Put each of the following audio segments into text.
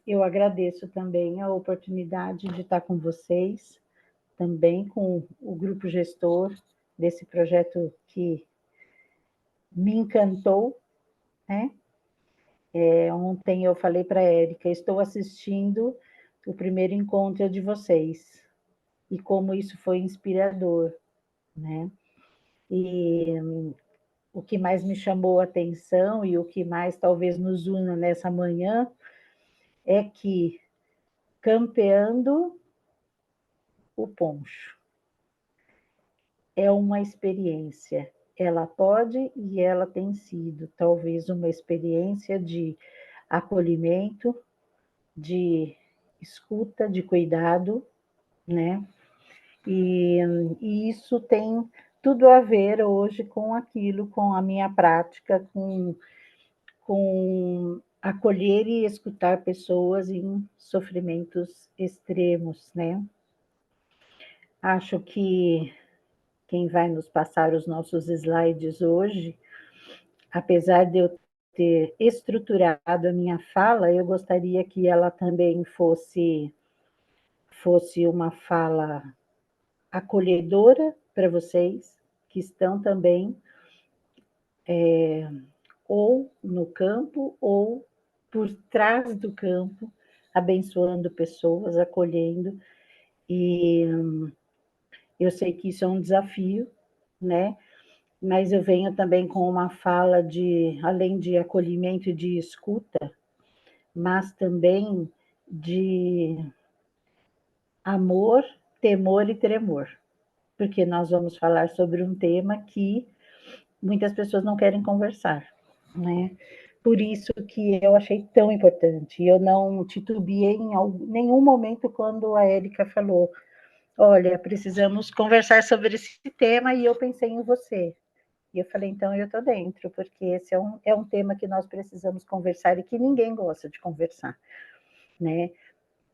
eu agradeço também a oportunidade de estar com vocês, também com o grupo gestor desse projeto que me encantou, né? Ontem eu falei para a Érica, estou assistindo o primeiro encontro de vocês, e como isso foi inspirador, né? E o que mais me chamou a atenção e o que mais talvez nos una nessa manhã é que campeando o poncho é uma experiência. Ela pode e ela tem sido talvez uma experiência de acolhimento, de escuta, de cuidado, né? E isso tem tudo a ver hoje com aquilo, com a minha prática, com acolher e escutar pessoas em sofrimentos extremos, né? Acho que quem vai nos passar os nossos slides hoje, apesar de eu ter estruturado a minha fala, eu gostaria que ela também fosse uma fala acolhedora para vocês, que estão também ou no campo ou por trás do campo, abençoando pessoas, acolhendo. E eu sei que isso é um desafio, né? Mas eu venho também com uma fala de, além de acolhimento e de escuta, mas também de amor, temor e tremor, porque nós vamos falar sobre um tema que muitas pessoas não querem conversar, né? Por isso que eu achei tão importante. Eu não titubeei em nenhum momento quando a Érica falou: olha, precisamos conversar sobre esse tema, e eu pensei em você. E eu falei, então eu estou dentro, porque esse é um tema que nós precisamos conversar e que ninguém gosta de conversar, né?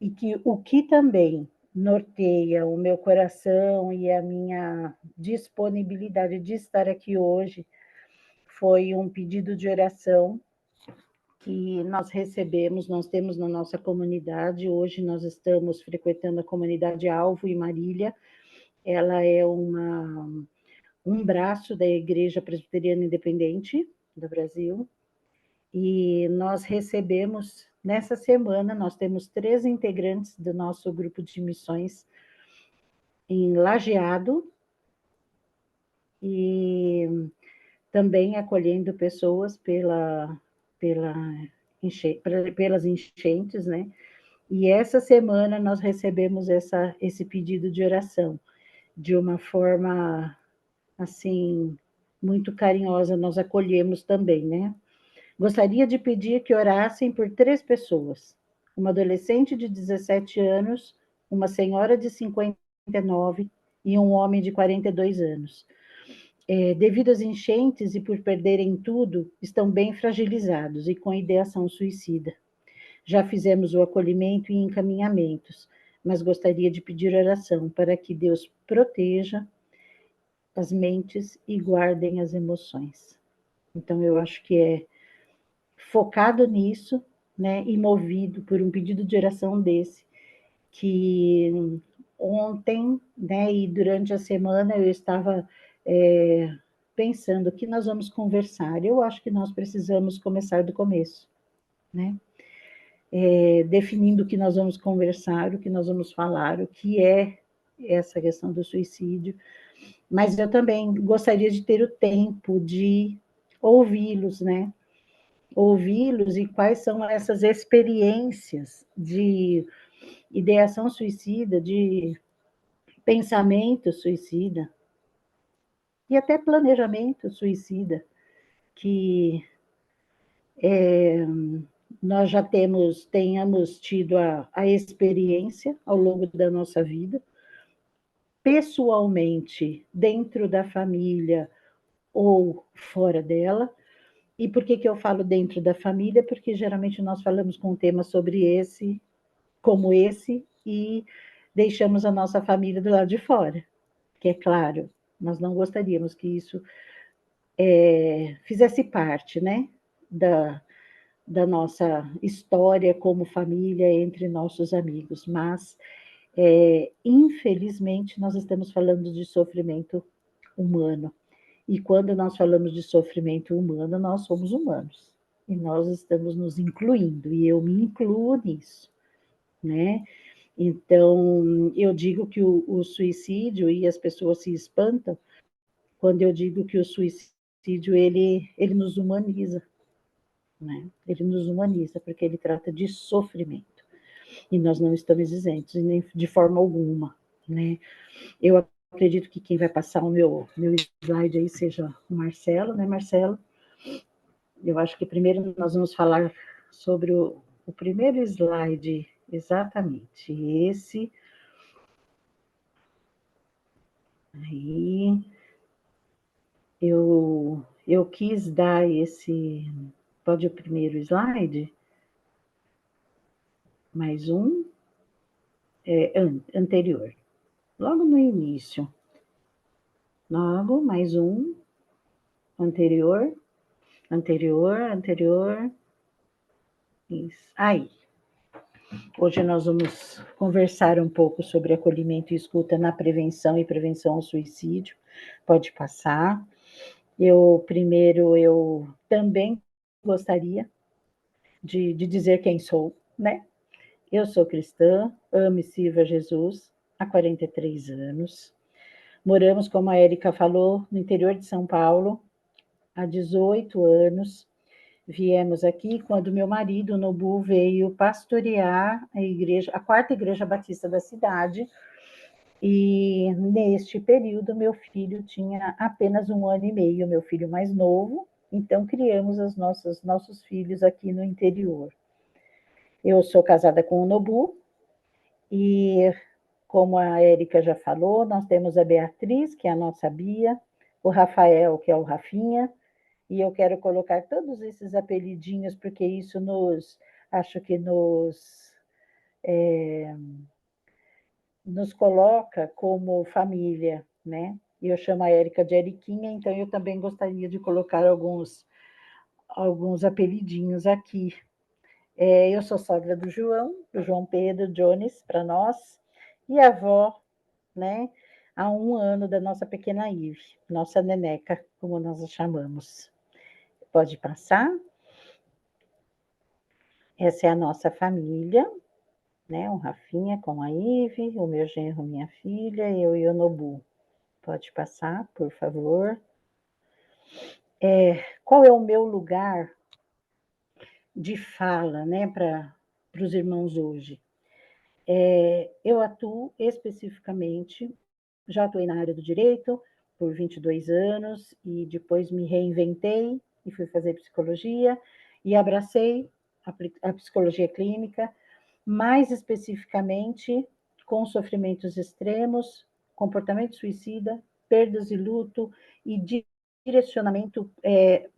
E que o que também norteia o meu coração e a minha disponibilidade de estar aqui hoje foi um pedido de oração que nós recebemos, nós temos na nossa comunidade. Hoje nós estamos frequentando a comunidade Alvo e Marília. Ela é um braço da Igreja Presbiteriana Independente do Brasil, e nós recebemos, nessa semana, nós temos 3 integrantes do nosso grupo de missões em Lajeado, e também acolhendo pessoas pelas enchentes, né? E essa semana nós recebemos esse pedido de oração, de uma forma, assim, muito carinhosa, nós acolhemos também, né? Gostaria de pedir que orassem por 3 pessoas: uma adolescente de 17 anos, uma senhora de 59 e um homem de 42 anos. Devido às enchentes e por perderem tudo, estão bem fragilizados e com ideação suicida. Já fizemos o acolhimento e encaminhamentos, mas gostaria de pedir oração para que Deus proteja as mentes e guardem as emoções. Então, eu acho que é focado nisso, né, e movido por um pedido de oração desse, que ontem, né, e durante a semana eu estava pensando o que nós vamos conversar. Eu acho que nós precisamos começar do começo, né? Definindo o que nós vamos conversar, o que nós vamos falar, o que é essa questão do suicídio. Mas eu também gostaria de ter o tempo de ouvi-los, né? Ouvi-los e quais são essas experiências de ideação suicida, de pensamento suicida e até planejamento suicida, que nós já tenhamos tido a experiência ao longo da nossa vida, pessoalmente, dentro da família ou fora dela. E por que eu falo dentro da família? Porque geralmente nós falamos com um tema como esse, e deixamos a nossa família do lado de fora, que é claro, nós não gostaríamos que isso fizesse parte, né, da nossa história como família entre nossos amigos, mas, infelizmente, nós estamos falando de sofrimento humano. E quando nós falamos de sofrimento humano, nós somos humanos. E nós estamos nos incluindo, e eu me incluo nisso, né? Então, eu digo que o suicídio, e as pessoas se espantam, quando eu digo que o suicídio, ele nos humaniza, né? Ele nos humaniza, porque ele trata de sofrimento. E nós não estamos isentos, nem de forma alguma, né? Eu acredito que quem vai passar o meu slide aí seja o Marcelo, né, Marcelo? Eu acho que primeiro nós vamos falar sobre o primeiro slide, exatamente, esse. Aí, eu quis dar esse... Pode o primeiro slide? Mais um. Anterior. Logo no início. Logo, mais um. Anterior. Anterior. Isso. Aí. Hoje nós vamos conversar um pouco sobre acolhimento e escuta na prevenção e prevenção ao suicídio. Pode passar. Eu também gostaria de dizer quem sou, né? Eu sou cristã, amo e sirvo a Jesus há 43 anos. Moramos, como a Érica falou, no interior de São Paulo há 18 anos. Viemos aqui quando meu marido, Nobu, veio pastorear a quarta igreja batista da cidade. E neste período, meu filho tinha apenas 1 ano e meio, meu filho mais novo. Então, criamos nossos filhos aqui no interior. Eu sou casada com o Nobu, e como a Érica já falou, nós temos a Beatriz, que é a nossa Bia, o Rafael, que é o Rafinha, e eu quero colocar todos esses apelidinhos, porque isso acho que nos coloca como família, né? E eu chamo a Érica de Eriquinha, então eu também gostaria de colocar alguns apelidinhos aqui. Eu sou sogra do João Pedro Jones, para nós, e avó, né? Há 1 ano da nossa pequena Ive, nossa neneca, como nós a chamamos. Pode passar. Essa é a nossa família, né? O Rafinha com a Ive, o meu genro, minha filha, eu e o Nobu. Pode passar, por favor. Qual é o meu lugar de fala, né, para os irmãos hoje? Eu atuo especificamente, já atuei na área do direito por 22 anos, e depois me reinventei e fui fazer psicologia, e abracei a psicologia clínica, mais especificamente com sofrimentos extremos, comportamento suicida, perdas e luto, e direcionamento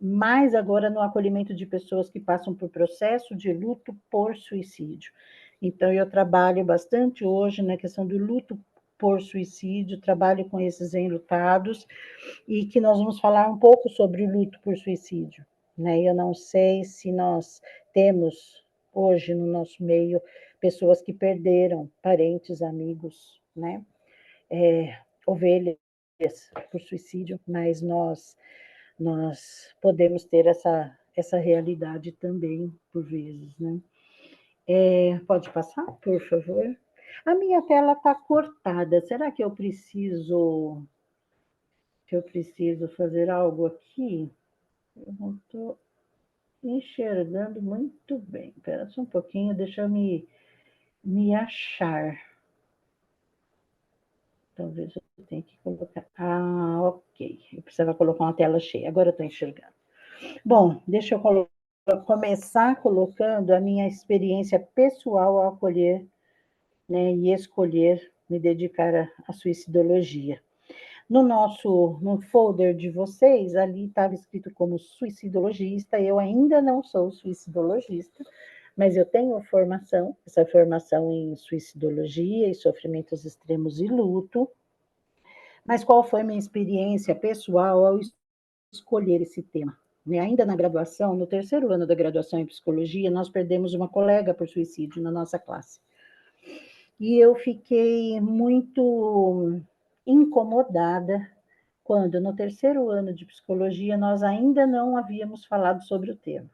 mais agora no acolhimento de pessoas que passam por processo de luto por suicídio. Então, eu trabalho bastante hoje na questão do luto por suicídio, trabalho com esses enlutados, e que nós vamos falar um pouco sobre o luto por suicídio, né? Eu não sei se nós temos hoje no nosso meio pessoas que perderam parentes, amigos, né? Ovelhas por suicídio, mas nós podemos ter essa realidade também, por vezes, né? Pode passar, por favor? A minha tela está cortada. Será que eu preciso fazer algo aqui? Eu não estou enxergando muito bem. Espera só um pouquinho, deixa eu me achar. Talvez eu tenha que colocar... ok. Eu precisava colocar uma tela cheia. Agora eu estou enxergando. Bom, deixa eu começar colocando a minha experiência pessoal ao acolher, né, e escolher me dedicar à suicidologia. No folder de vocês, ali estava escrito como suicidologista. Eu ainda não sou suicidologista, mas eu tenho essa formação em suicidologia e sofrimentos extremos e luto. Mas qual foi minha experiência pessoal ao escolher esse tema? E ainda na graduação, no terceiro ano da graduação em psicologia, nós perdemos uma colega por suicídio na nossa classe. E eu fiquei muito incomodada quando, no terceiro ano de psicologia, nós ainda não havíamos falado sobre o tema.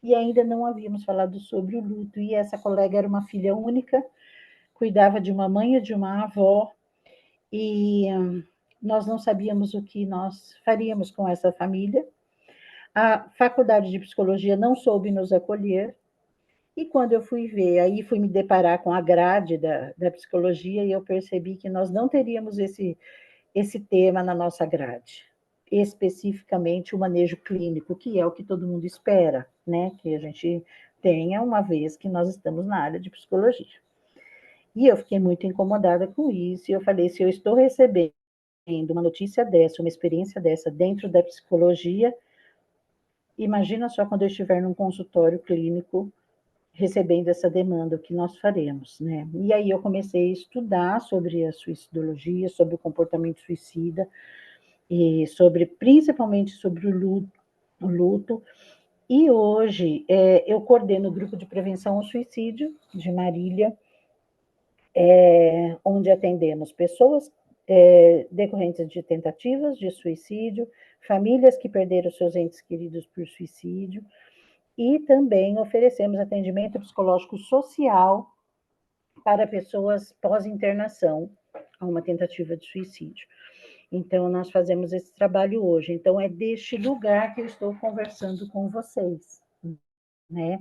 E ainda não havíamos falado sobre o luto. E essa colega era uma filha única, cuidava de uma mãe e de uma avó, e nós não sabíamos o que nós faríamos com essa família. A faculdade de psicologia não soube nos acolher, e quando eu fui ver, aí fui me deparar com a grade da psicologia, e eu percebi que nós não teríamos esse tema na nossa grade, especificamente o manejo clínico, que é o que todo mundo espera, né? Que a gente tenha, uma vez que nós estamos na área de psicologia. E eu fiquei muito incomodada com isso, e eu falei, se eu estou recebendo uma notícia dessa, uma experiência dessa dentro da psicologia, imagina só quando eu estiver num consultório clínico recebendo essa demanda, o que nós faremos, né? E aí eu comecei a estudar sobre a suicidologia, sobre o comportamento suicida, e principalmente sobre o luto. E hoje eu coordeno o grupo de prevenção ao suicídio de Marília, onde atendemos pessoas decorrentes de tentativas de suicídio, famílias que perderam seus entes queridos por suicídio, e também oferecemos atendimento psicológico social para pessoas pós-internação a uma tentativa de suicídio. Então, nós fazemos esse trabalho hoje. Então, é deste lugar que eu estou conversando com vocês, né?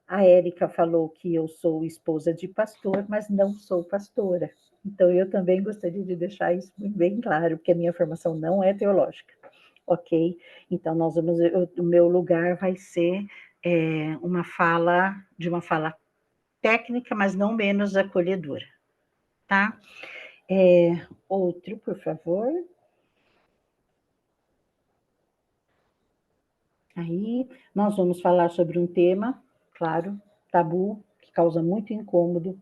A Érica falou que eu sou esposa de pastor, mas não sou pastora. Então, eu também gostaria de deixar isso bem claro, porque a minha formação não é teológica, ok? Então, o meu lugar vai ser uma fala técnica, mas não menos acolhedora, tá? Outro, por favor. Aí, nós vamos falar sobre um tema, claro, tabu, que causa muito incômodo,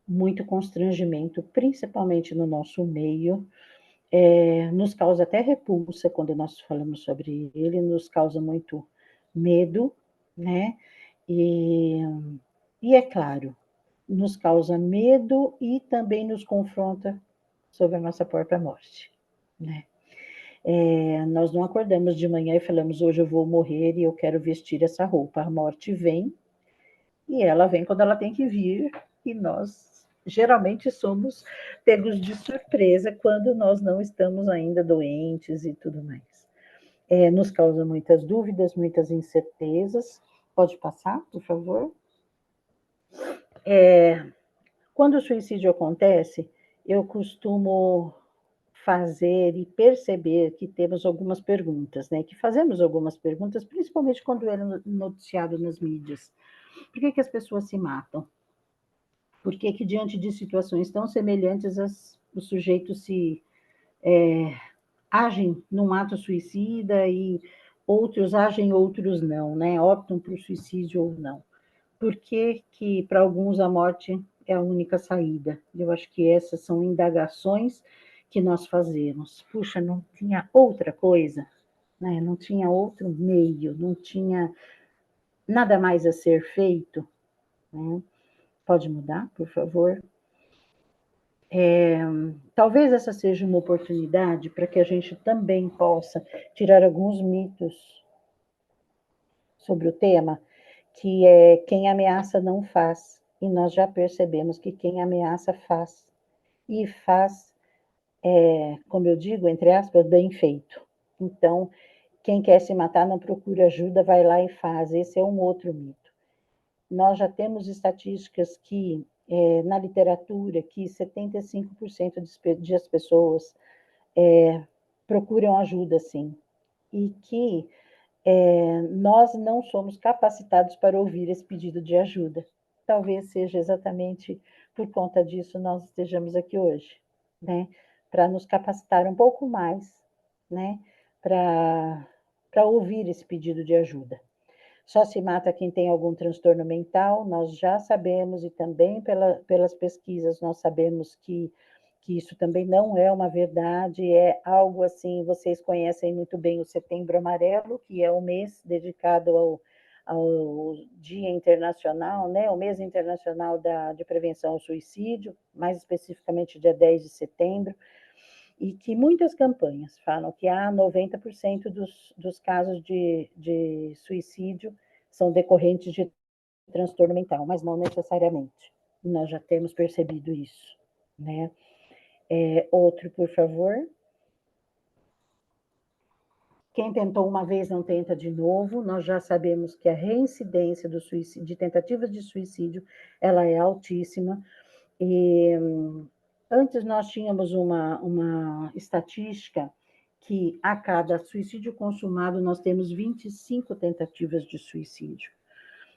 muito constrangimento, principalmente no nosso meio. Nos causa até repulsa quando nós falamos sobre ele, nos causa muito medo, né? E é claro, nos causa medo e também nos confronta sobre a nossa própria morte, né? Nós não acordamos de manhã e falamos, hoje eu vou morrer e eu quero vestir essa roupa. A morte vem, e ela vem quando ela tem que vir, e nós geralmente somos pegos de surpresa quando nós não estamos ainda doentes e tudo mais. Nos causa muitas dúvidas, muitas incertezas. Pode passar, por favor? Quando o suicídio acontece, eu costumo fazer e perceber que temos algumas perguntas, né? Que fazemos algumas perguntas, principalmente quando é noticiado nas mídias. Por que as pessoas se matam? Por que diante de situações tão semelhantes, os sujeitos agem num ato suicida e outros agem, outros não, né? Optam por suicídio ou não. Por que para alguns a morte é a única saída? Eu acho que essas são indagações que nós fazemos. Puxa, não tinha outra coisa, né? Não tinha outro meio, não tinha nada mais a ser feito, né? Pode mudar, por favor? Talvez essa seja uma oportunidade para que a gente também possa tirar alguns mitos sobre o tema, que é quem ameaça não faz. E nós já percebemos que quem ameaça faz. E faz, como eu digo, entre aspas, bem feito. Então, quem quer se matar não procura ajuda, vai lá e faz. Esse é um outro mito. Nós já temos estatísticas que, na literatura, que 75% das pessoas procuram ajuda, sim. E que nós não somos capacitados para ouvir esse pedido de ajuda. Talvez seja exatamente por conta disso nós estejamos aqui hoje, né? Para nos capacitar um pouco mais, né? Para ouvir esse pedido de ajuda. Só se mata quem tem algum transtorno mental, nós já sabemos, e também pelas pesquisas nós sabemos que que isso também não é uma verdade, é algo assim, vocês conhecem muito bem o Setembro Amarelo, que é o mês dedicado ao Dia Internacional, né, o mês internacional de prevenção ao suicídio, mais especificamente dia 10 de setembro, e que muitas campanhas falam que há 90% dos casos de suicídio são decorrentes de transtorno mental, mas não necessariamente. Nós já temos percebido isso, né? Outro, por favor. Quem tentou uma vez não tenta de novo. Nós já sabemos que a reincidência do suicídio, de tentativas de suicídio, ela é altíssima. E antes nós tínhamos uma estatística que a cada suicídio consumado nós temos 25 tentativas de suicídio.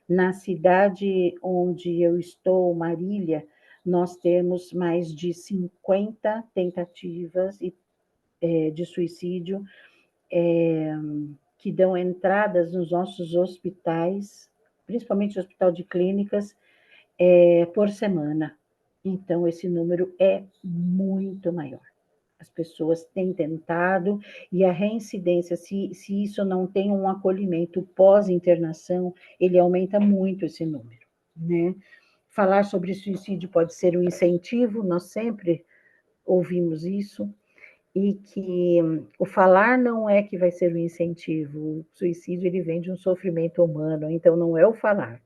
Na cidade onde eu estou, Marília, nós temos mais de 50 tentativas de suicídio que dão entradas nos nossos hospitais, principalmente o Hospital de Clínicas, por semana. Então, esse número é muito maior. As pessoas têm tentado, e a reincidência, se isso não tem um acolhimento pós-internação, ele aumenta muito esse número, né? Falar sobre suicídio pode ser um incentivo, nós sempre ouvimos isso, e que o falar não é que vai ser um incentivo, o suicídio ele vem de um sofrimento humano, então não é o falar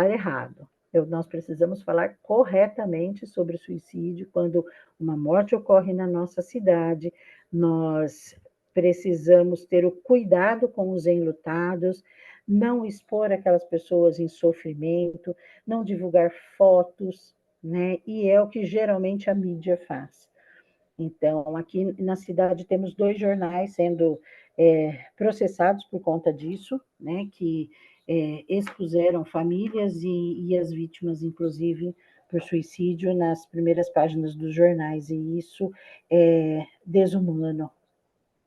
errado. Nós precisamos falar corretamente sobre o suicídio. Quando uma morte ocorre na nossa cidade, nós precisamos ter o cuidado com os enlutados, não expor aquelas pessoas em sofrimento, não divulgar fotos, né? E é o que geralmente a mídia faz. Então, aqui na cidade temos 2 jornais sendo processados por conta disso, né, que expuseram famílias e as vítimas, inclusive, por suicídio nas primeiras páginas dos jornais, e isso é desumano,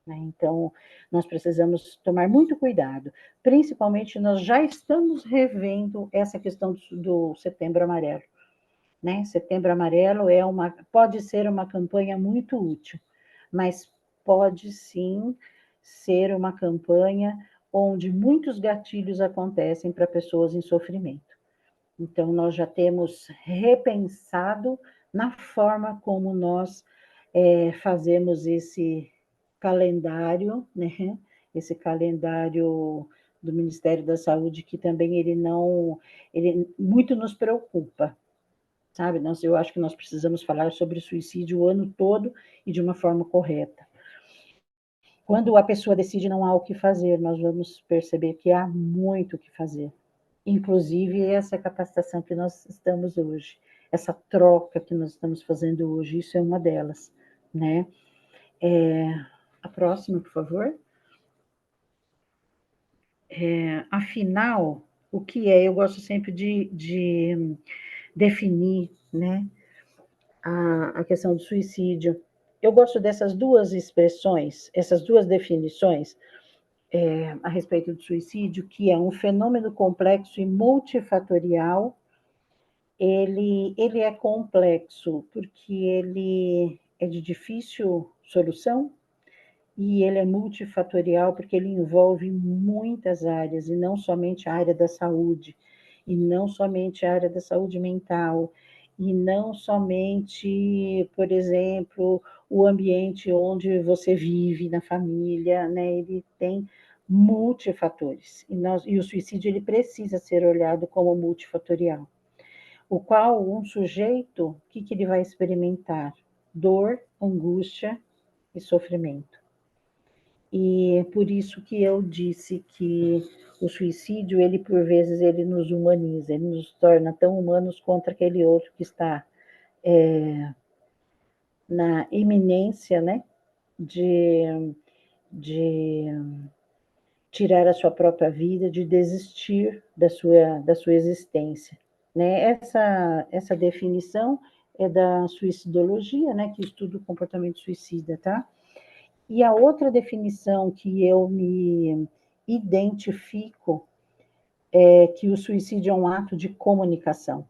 né? Então, nós precisamos tomar muito cuidado, principalmente nós já estamos revendo essa questão do Setembro Amarelo, né? Setembro Amarelo pode ser uma campanha muito útil, mas pode sim ser uma campanha onde muitos gatilhos acontecem para pessoas em sofrimento. Então, nós já temos repensado na forma como nós fazemos esse calendário, né? Esse calendário do Ministério da Saúde, que também ele muito nos preocupa, sabe? Eu acho que nós precisamos falar sobre suicídio o ano todo e de uma forma correta. Quando a pessoa decide não há o que fazer, nós vamos perceber que há muito o que fazer. Inclusive essa capacitação que nós estamos hoje, essa troca que nós estamos fazendo hoje, isso é uma delas, né? A próxima, por favor. Afinal, o que é? Eu gosto sempre de definir, né? A questão do suicídio. Eu gosto dessas 2 expressões, essas 2 definições a respeito do suicídio, que é um fenômeno complexo e multifatorial. Ele é complexo porque ele é de difícil solução, e ele é multifatorial porque ele envolve muitas áreas, e não somente a área da saúde, e não somente a área da saúde mental, e não somente, por exemplo, o ambiente onde você vive, na família, né? Ele tem multifatores, e o suicídio ele precisa ser olhado como multifatorial, o qual um sujeito, o que ele vai experimentar? Dor, angústia e sofrimento. E por isso que eu disse que o suicídio, ele por vezes, ele nos humaniza, ele nos torna tão humanos quanto aquele outro que está na iminência, né, de tirar a sua própria vida, de desistir da sua existência, né? Essa definição é da suicidologia, né, que estuda o comportamento suicida, tá? E a outra definição que eu me identifico é que o suicídio é um ato de comunicação.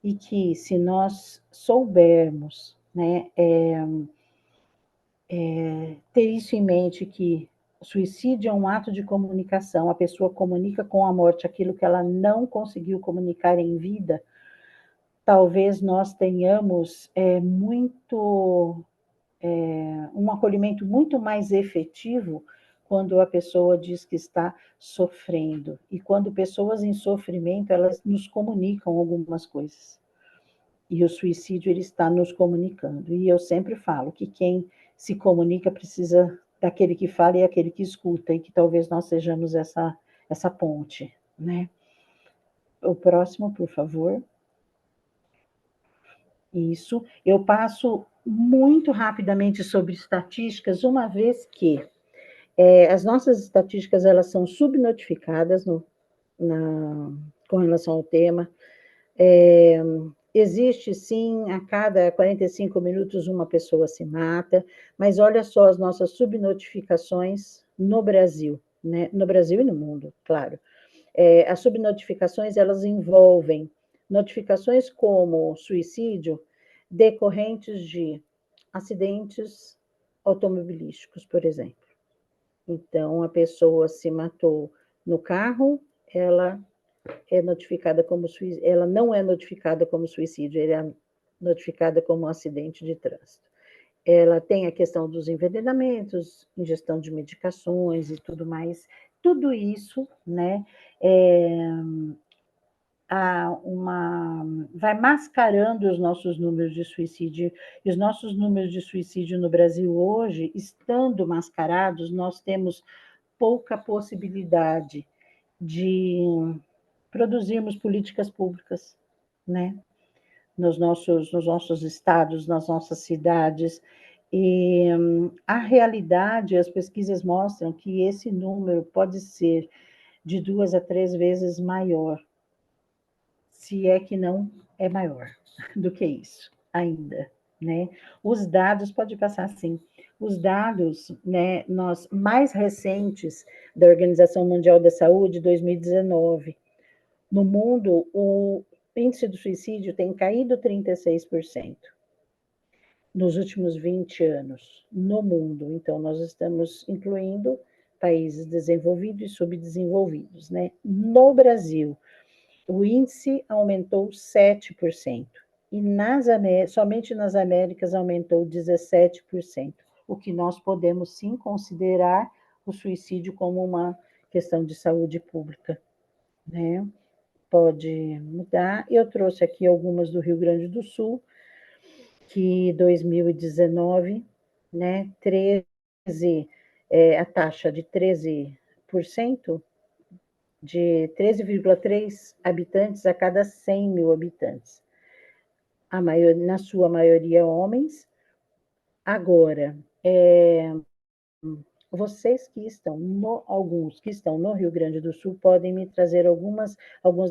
e que se nós soubermos, né, ter isso em mente, que o suicídio é um ato de comunicação, a pessoa comunica com a morte aquilo que ela não conseguiu comunicar em vida, talvez nós tenhamos um acolhimento muito mais efetivo quando a pessoa diz que está sofrendo. E quando pessoas em sofrimento, elas nos comunicam algumas coisas. E o suicídio, ele está nos comunicando. E eu sempre falo que quem se comunica precisa daquele que fala e aquele que escuta, e que talvez nós sejamos essa ponte, né? O próximo, por favor. Isso. Eu passo muito rapidamente sobre estatísticas, uma vez que as nossas estatísticas, elas são subnotificadas com relação ao tema. Existe, sim, a cada 45 minutos uma pessoa se mata, mas olha só as nossas subnotificações no Brasil, né? No Brasil e no mundo, claro. As subnotificações, elas envolvem notificações como suicídio decorrentes de acidentes automobilísticos, por exemplo. Então, a pessoa se matou no carro, ela é notificada como suicídio, ela não é notificada como suicídio, ela é notificada como um acidente de trânsito. Ela tem a questão dos envenenamentos, ingestão de medicações e tudo mais. Tudo isso, né, vai mascarando os nossos números de suicídio. E os nossos números de suicídio no Brasil hoje, estando mascarados, nós temos pouca possibilidade de produzirmos políticas públicas, né? Nos nossos estados, nas nossas cidades. E a realidade, as pesquisas mostram que esse número pode ser de 2 a 3 vezes maior, se é que não é maior do que isso ainda, né? Os dados, pode passar sim, os dados, né, mais recentes da Organização Mundial da Saúde, 2019, no mundo, o índice do suicídio tem caído 36% nos últimos 20 anos, no mundo. Então, nós estamos incluindo países desenvolvidos e subdesenvolvidos, né? No Brasil, o índice aumentou 7%, e somente nas Américas aumentou 17%, o que nós podemos sim considerar o suicídio como uma questão de saúde pública, né? Pode mudar. Eu trouxe aqui algumas do Rio Grande do Sul, que 2019, né, a taxa de 13%, de 13,3 habitantes a cada 100 mil habitantes. Na sua maioria, homens. Agora, vocês que estão, alguns que estão no Rio Grande do Sul, podem me trazer alguns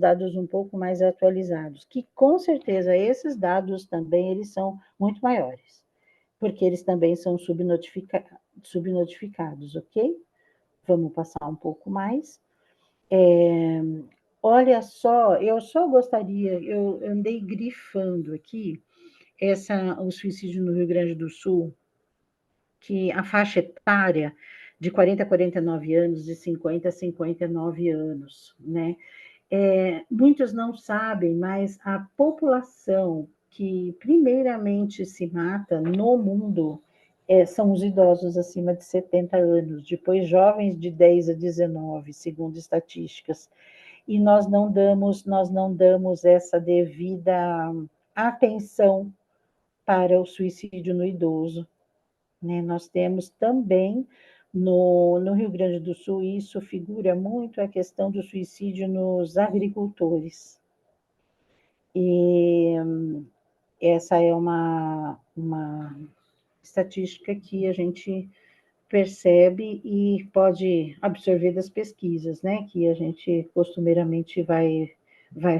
dados um pouco mais atualizados, que com certeza esses dados também eles são muito maiores, porque eles também são subnotificados, ok? Vamos passar um pouco mais. Olha só, eu só gostaria, eu andei grifando aqui o suicídio no Rio Grande do Sul, que a faixa etária de 40 a 49 anos, de 50 a 59 anos, né? Muitos não sabem, mas a população que primeiramente se mata no mundo são os idosos acima de 70 anos, depois jovens de 10 a 19, segundo estatísticas. E nós não damos essa devida atenção para o suicídio no idoso, né? Nós temos também no Rio Grande do Sul, isso figura muito a questão do suicídio nos agricultores. E essa é uma estatística que a gente percebe e pode absorver das pesquisas, né, que a gente costumeiramente vai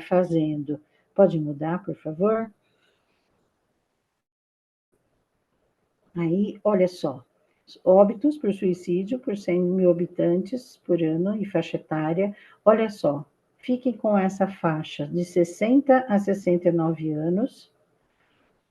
fazendo. Pode mudar, por favor? Aí, olha só, óbitos por suicídio por 100 mil habitantes por ano e faixa etária. Olha só, fiquem com essa faixa de 60 a 69 anos.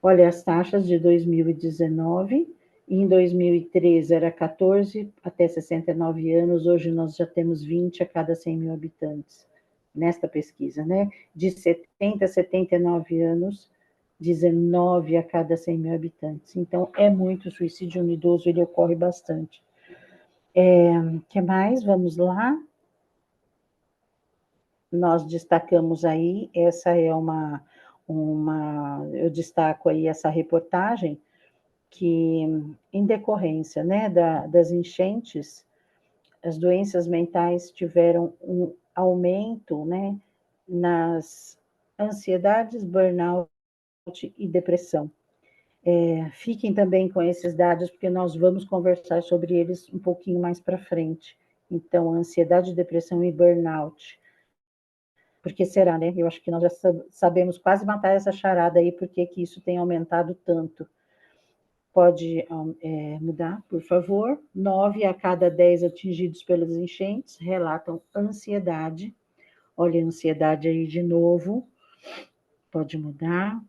Olha as taxas de 2019, em 2013 era 14 até 69 anos, hoje nós já temos 20 a cada 100 mil habitantes, nesta pesquisa, né? De 70 a 79 anos, 19 a cada 100 mil habitantes. Então, é muito suicídio no idoso, ele ocorre bastante. Que mais? Vamos lá. Nós destacamos aí, essa é eu destaco aí essa reportagem, que em decorrência, né, das enchentes, as doenças mentais tiveram um aumento, né, nas ansiedades, burnout e depressão. Fiquem também com esses dados, porque nós vamos conversar sobre eles um pouquinho mais para frente. Então, ansiedade, depressão e burnout. Por que será, né? Eu acho que nós já sabemos quase matar essa charada aí, porque que isso tem aumentado tanto. Pode mudar, por favor. 9 a cada 10 atingidos pelas enchentes relatam ansiedade. Olha a ansiedade aí de novo. Pode mudar.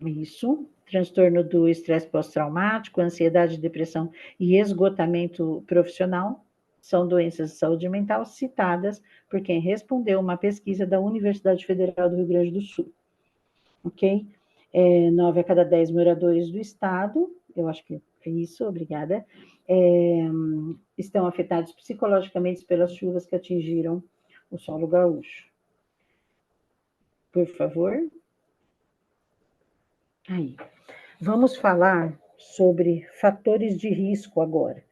Isso. Transtorno do estresse pós-traumático, ansiedade, depressão e esgotamento profissional são doenças de saúde mental citadas por quem respondeu uma pesquisa da Universidade Federal do Rio Grande do Sul. Ok? 9 a cada 10 moradores do estado, eu acho que é isso, obrigada, estão afetados psicologicamente pelas chuvas que atingiram o solo gaúcho. Por favor. Aí. Vamos falar sobre fatores de risco agora.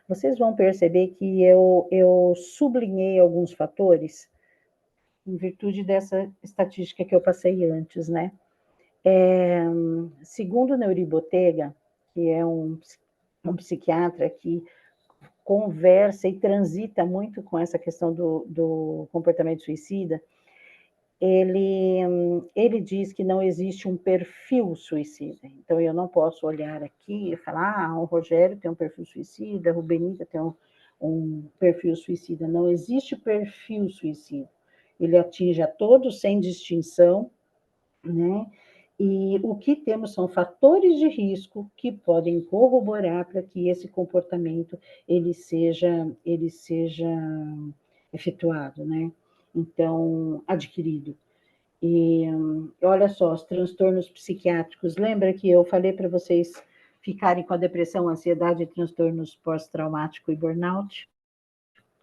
Vocês vão perceber que eu sublinhei alguns fatores em virtude dessa estatística que eu passei antes, né? Segundo Neuri Botega, que é um psiquiatra que conversa e transita muito com essa questão do comportamento suicida, ele diz que não existe um perfil suicida. Então, eu não posso olhar aqui e falar, o Rogério tem um perfil suicida, a Rubenita tem um perfil suicida. Não existe perfil suicida. Ele atinge a todos sem distinção, né? E o que temos são fatores de risco que podem corroborar para que esse comportamento ele seja efetuado, né? Então, adquirido. E olha só, os transtornos psiquiátricos. Lembra que eu falei para vocês ficarem com a depressão, ansiedade, transtornos pós-traumático e burnout?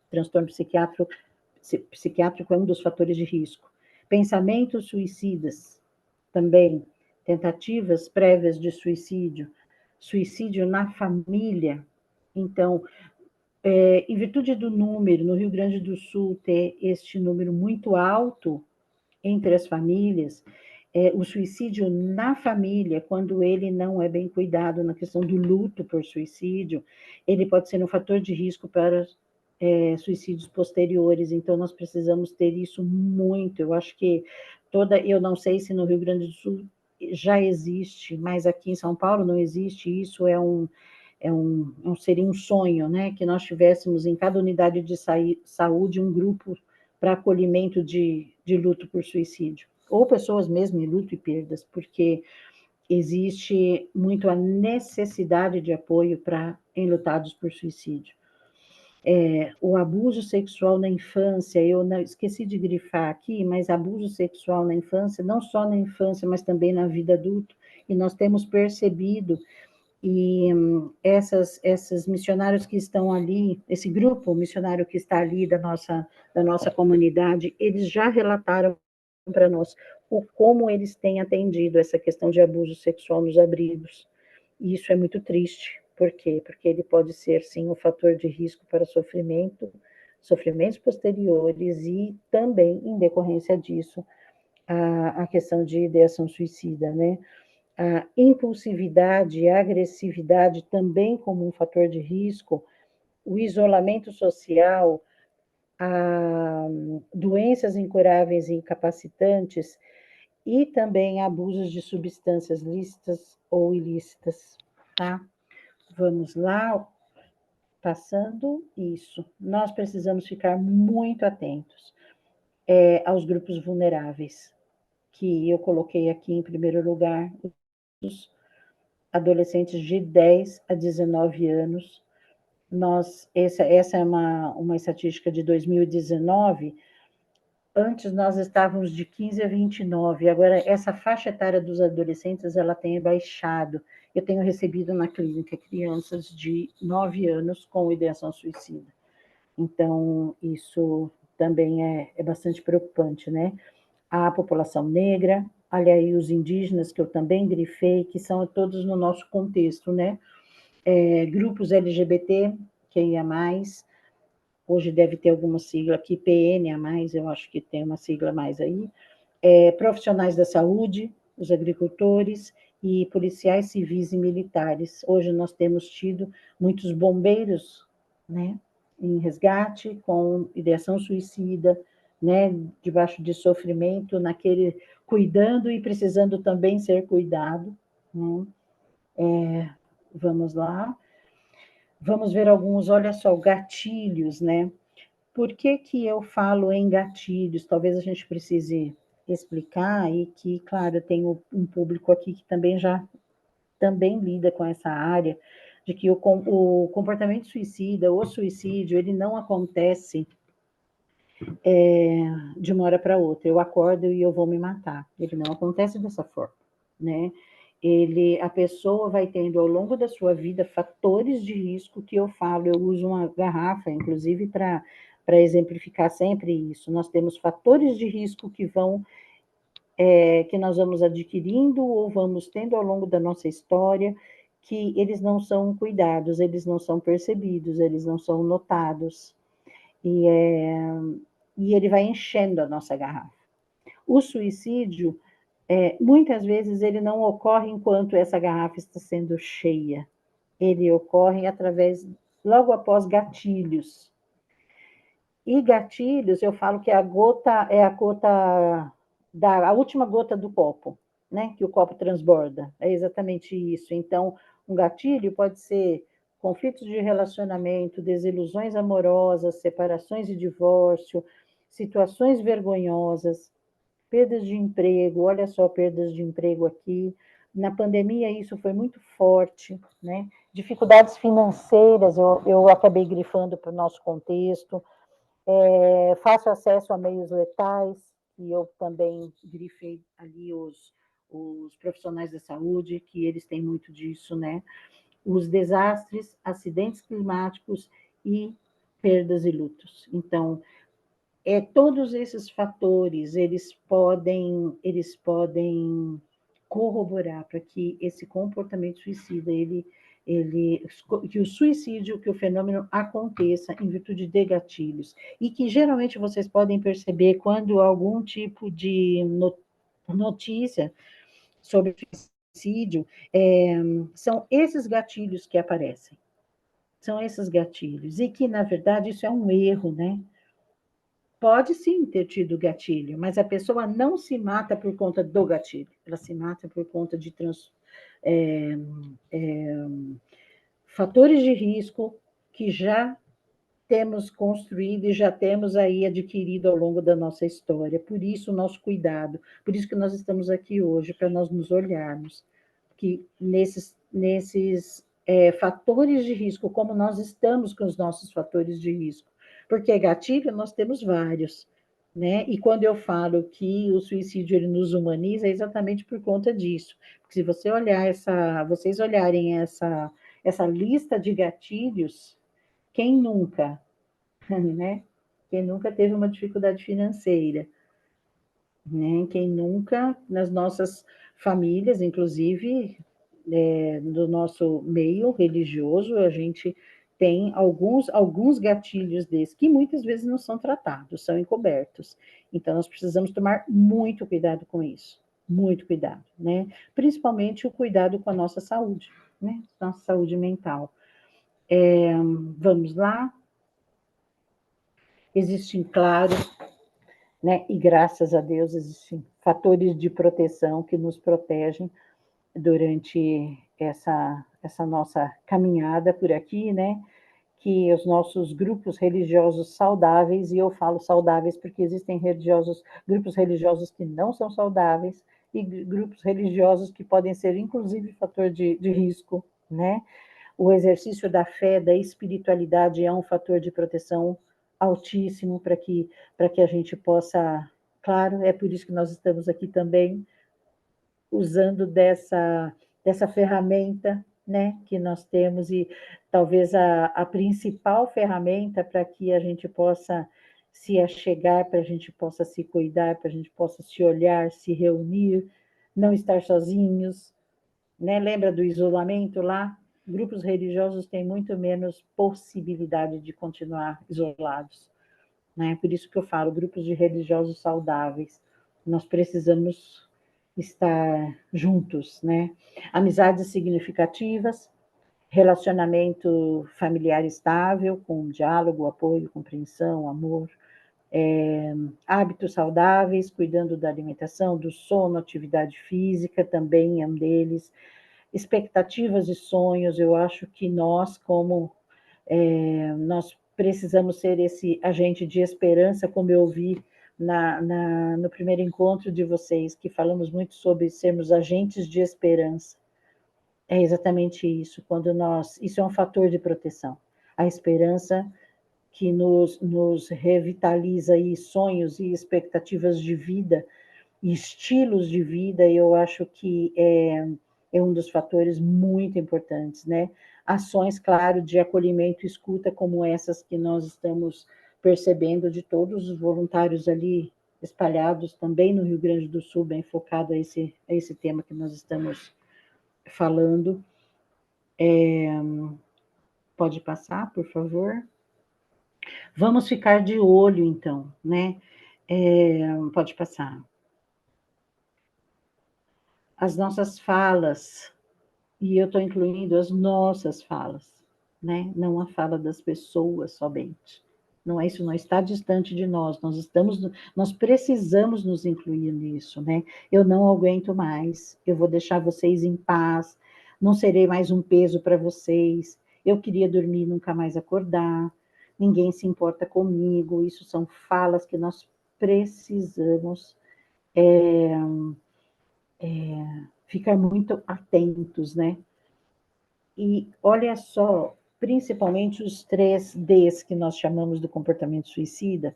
Transtorno psiquiátrico é um dos fatores de risco. Pensamentos suicidas, também. Tentativas prévias de suicídio. Suicídio na família. Então, em virtude do número, no Rio Grande do Sul ter este número muito alto entre as famílias, o suicídio na família, quando ele não é bem cuidado na questão do luto por suicídio, ele pode ser um fator de risco para suicídios posteriores. Então, nós precisamos ter isso muito. Eu acho que eu não sei se no Rio Grande do Sul já existe, mas aqui em São Paulo não existe. Isso seria um sonho, né? Que nós tivéssemos em cada unidade de saúde um grupo para acolhimento de luto por suicídio, ou pessoas mesmo em luto e perdas, porque existe muito a necessidade de apoio para enlutados por suicídio. O abuso sexual na infância, eu não, esqueci de grifar aqui, mas abuso sexual na infância, não só na infância, mas também na vida adulta, e nós temos percebido, e esses missionários que estão ali, esse grupo missionário que está ali da nossa comunidade, eles já relataram para nós como eles têm atendido essa questão de abuso sexual nos abrigos. E isso é muito triste. Por quê? Porque ele pode ser, sim, um fator de risco para sofrimentos posteriores e também, em decorrência disso, a questão de ideação suicida, né? A impulsividade e a agressividade também como um fator de risco, o isolamento social, doenças incuráveis e incapacitantes e também abusos de substâncias lícitas ou ilícitas, tá? Vamos lá, passando isso, nós precisamos ficar muito atentos aos grupos vulneráveis, que eu coloquei aqui em primeiro lugar, os adolescentes de 10 a 19 anos. Essa é uma estatística de 2019. Antes nós estávamos de 15 a 29, agora essa faixa etária dos adolescentes ela tem baixado. Eu tenho recebido na clínica crianças de 9 anos com ideação suicida. Então, isso também é bastante preocupante, né? A população negra, olha aí os indígenas, que eu também grifei, que são todos no nosso contexto, né? Grupos LGBT, que ia mais, hoje deve ter alguma sigla aqui, PN a mais, eu acho que tem uma sigla mais aí, profissionais da saúde, os agricultores e policiais civis e militares. Hoje nós temos tido muitos bombeiros, né, em resgate, com ideação suicida, né, debaixo de sofrimento, naquele cuidando e precisando também ser cuidado, né? Vamos lá. Vamos ver alguns, olha só, gatilhos, né? Por que que eu falo em gatilhos? Talvez a gente precise explicar, e que, claro, tem um público aqui que também lida com essa área, de que o comportamento suicida, o suicídio, ele não acontece de uma hora para outra. Eu acordo e eu vou me matar. Ele não acontece dessa forma, né? A pessoa vai tendo ao longo da sua vida fatores de risco que eu falo, eu uso uma garrafa, inclusive, para exemplificar sempre isso. Nós temos fatores de risco que nós vamos adquirindo ou vamos tendo ao longo da nossa história, que eles não são cuidados, eles não são percebidos, eles não são notados. E ele vai enchendo a nossa garrafa. O suicídio, muitas vezes, ele não ocorre enquanto essa garrafa está sendo cheia. Ele ocorre logo após gatilhos. E gatilhos, eu falo que a última gota do copo, né? Que o copo transborda. É exatamente isso. Então, um gatilho pode ser conflitos de relacionamento, desilusões amorosas, separações e divórcio, situações vergonhosas, perdas de emprego, olha só, perdas de emprego aqui. Na pandemia, isso foi muito forte, né? Dificuldades financeiras, eu acabei grifando para o nosso contexto. Fácil acesso a meios letais, e eu também grifei ali os profissionais da saúde, que eles têm muito disso, né? Os desastres, acidentes climáticos e perdas e lutos. Então, todos esses fatores, eles podem corroborar para que esse comportamento suicida, que o suicídio, que o fenômeno aconteça em virtude de gatilhos, e que geralmente vocês podem perceber quando algum tipo de notícia sobre suicídio, são esses gatilhos que aparecem, são esses gatilhos, e que, na verdade, isso é um erro, né? Pode sim ter tido gatilho, mas a pessoa não se mata por conta do gatilho, ela se mata por conta de fatores de risco que já temos construído e já temos aí adquirido ao longo da nossa história. Por isso, o nosso cuidado, por isso que nós estamos aqui hoje, para nós nos olharmos, que nesses fatores de risco, como nós estamos com os nossos fatores de risco. Porque gatilho nós temos vários, né? E quando eu falo que o suicídio ele nos humaniza, é exatamente por conta disso. Porque se vocês olharem essa lista de gatilhos, quem nunca, né? Quem nunca teve uma dificuldade financeira, né? Quem nunca, nas nossas famílias, inclusive, do nosso meio religioso, a gente tem alguns gatilhos desses, que muitas vezes não são tratados, são encobertos. Então, nós precisamos tomar muito cuidado com isso, muito cuidado, né? Principalmente o cuidado com a nossa saúde, né? Nossa saúde mental. Vamos lá. Existem, claro, né? E graças a Deus existem fatores de proteção que nos protegem durante essa nossa caminhada por aqui, né? que os nossos grupos religiosos saudáveis, e eu falo saudáveis porque existem grupos religiosos que não são saudáveis, e grupos religiosos que podem ser, inclusive, fator de risco, né? O exercício da fé, da espiritualidade é um fator de proteção altíssimo para que a gente possa, claro, é por isso que nós estamos aqui também, usando dessa ferramenta, né, que nós temos, e talvez a principal ferramenta para que a gente possa se achegar, para a gente possa se cuidar, para a gente possa se olhar, se reunir, não estar sozinhos, né? Lembra do isolamento lá? Grupos religiosos têm muito menos possibilidade de continuar isolados, né? Por isso que eu falo, grupos de religiosos saudáveis. Nós precisamos estar juntos, né? Amizades significativas, relacionamento familiar estável, com diálogo, apoio, compreensão, amor, hábitos saudáveis, cuidando da alimentação, do sono, atividade física também é um deles, expectativas e sonhos. Eu acho que nós, como nós precisamos ser esse agente de esperança, como eu vi no primeiro encontro de vocês, que falamos muito sobre sermos agentes de esperança. É exatamente isso, isso é um fator de proteção. A esperança que nos revitaliza aí sonhos e expectativas de vida, e estilos de vida, eu acho que é um dos fatores muito importantes, né? Ações, claro, de acolhimento e escuta, como essas que nós estamos percebendo de todos os voluntários ali espalhados também no Rio Grande do Sul, bem focado a esse tema que nós estamos falando. Pode passar, por favor? Vamos ficar de olho, então, né? Pode passar. As nossas falas, e eu estou incluindo as nossas falas, né? Não a fala das pessoas somente. Não é isso, não está distante de nós. Nós precisamos nos incluir nisso, né? Eu não aguento mais. Eu vou deixar vocês em paz. Não serei mais um peso para vocês. Eu queria dormir e nunca mais acordar. Ninguém se importa comigo. Isso são falas que nós precisamos ficar muito atentos, né? E olha só, principalmente os 3 Ds que nós chamamos do comportamento suicida,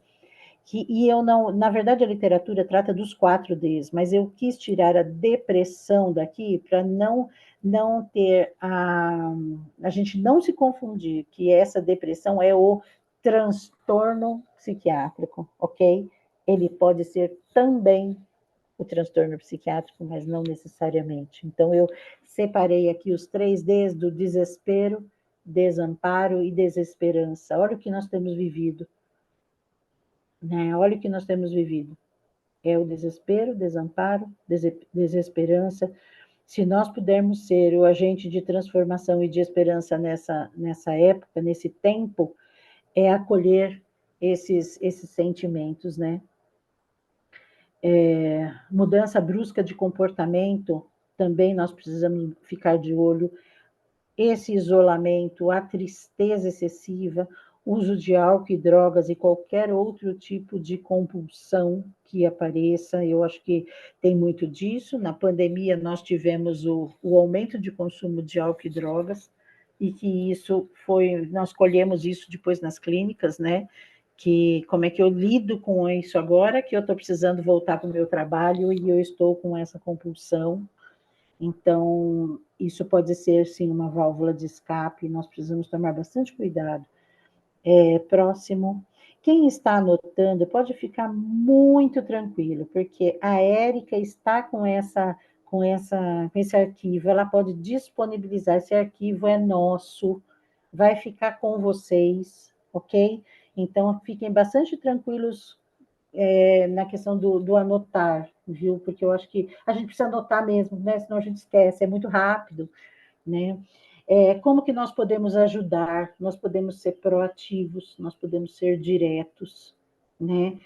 e eu não, na verdade a literatura trata dos 4 Ds, mas eu quis tirar a depressão daqui para não ter a gente não se confundir que essa depressão é o transtorno psiquiátrico, ok? Ele pode ser também o transtorno psiquiátrico, mas não necessariamente. Então, eu separei aqui os 3 Ds do desespero, desamparo e desesperança. Olha o que nós temos vivido, né? Olha o que nós temos vivido. É o desespero, desamparo, desesperança. Se nós pudermos ser o agente de transformação e de esperança nessa época, nesse tempo, é acolher esses sentimentos, né? Mudança brusca de comportamento, também nós precisamos ficar de olho. Esse isolamento, a tristeza excessiva, uso de álcool e drogas e qualquer outro tipo de compulsão que apareça, eu acho que tem muito disso. Na pandemia, nós tivemos o aumento de consumo de álcool e drogas, e que nós colhemos isso depois nas clínicas, né? Que como é que eu lido com isso agora que eu estou precisando voltar para o meu trabalho e eu estou com essa compulsão. Então, isso pode ser, sim, uma válvula de escape, nós precisamos tomar bastante cuidado. Próximo. Quem está anotando pode ficar muito tranquilo, porque a Érica está com esse arquivo, ela pode disponibilizar, esse arquivo é nosso, vai ficar com vocês, ok? Então, fiquem bastante tranquilos na questão do anotar, viu? Porque eu acho que a gente precisa anotar mesmo, né? Senão a gente esquece, é muito rápido, né? Como que nós podemos ajudar? Nós podemos ser proativos, nós podemos ser diretos, né?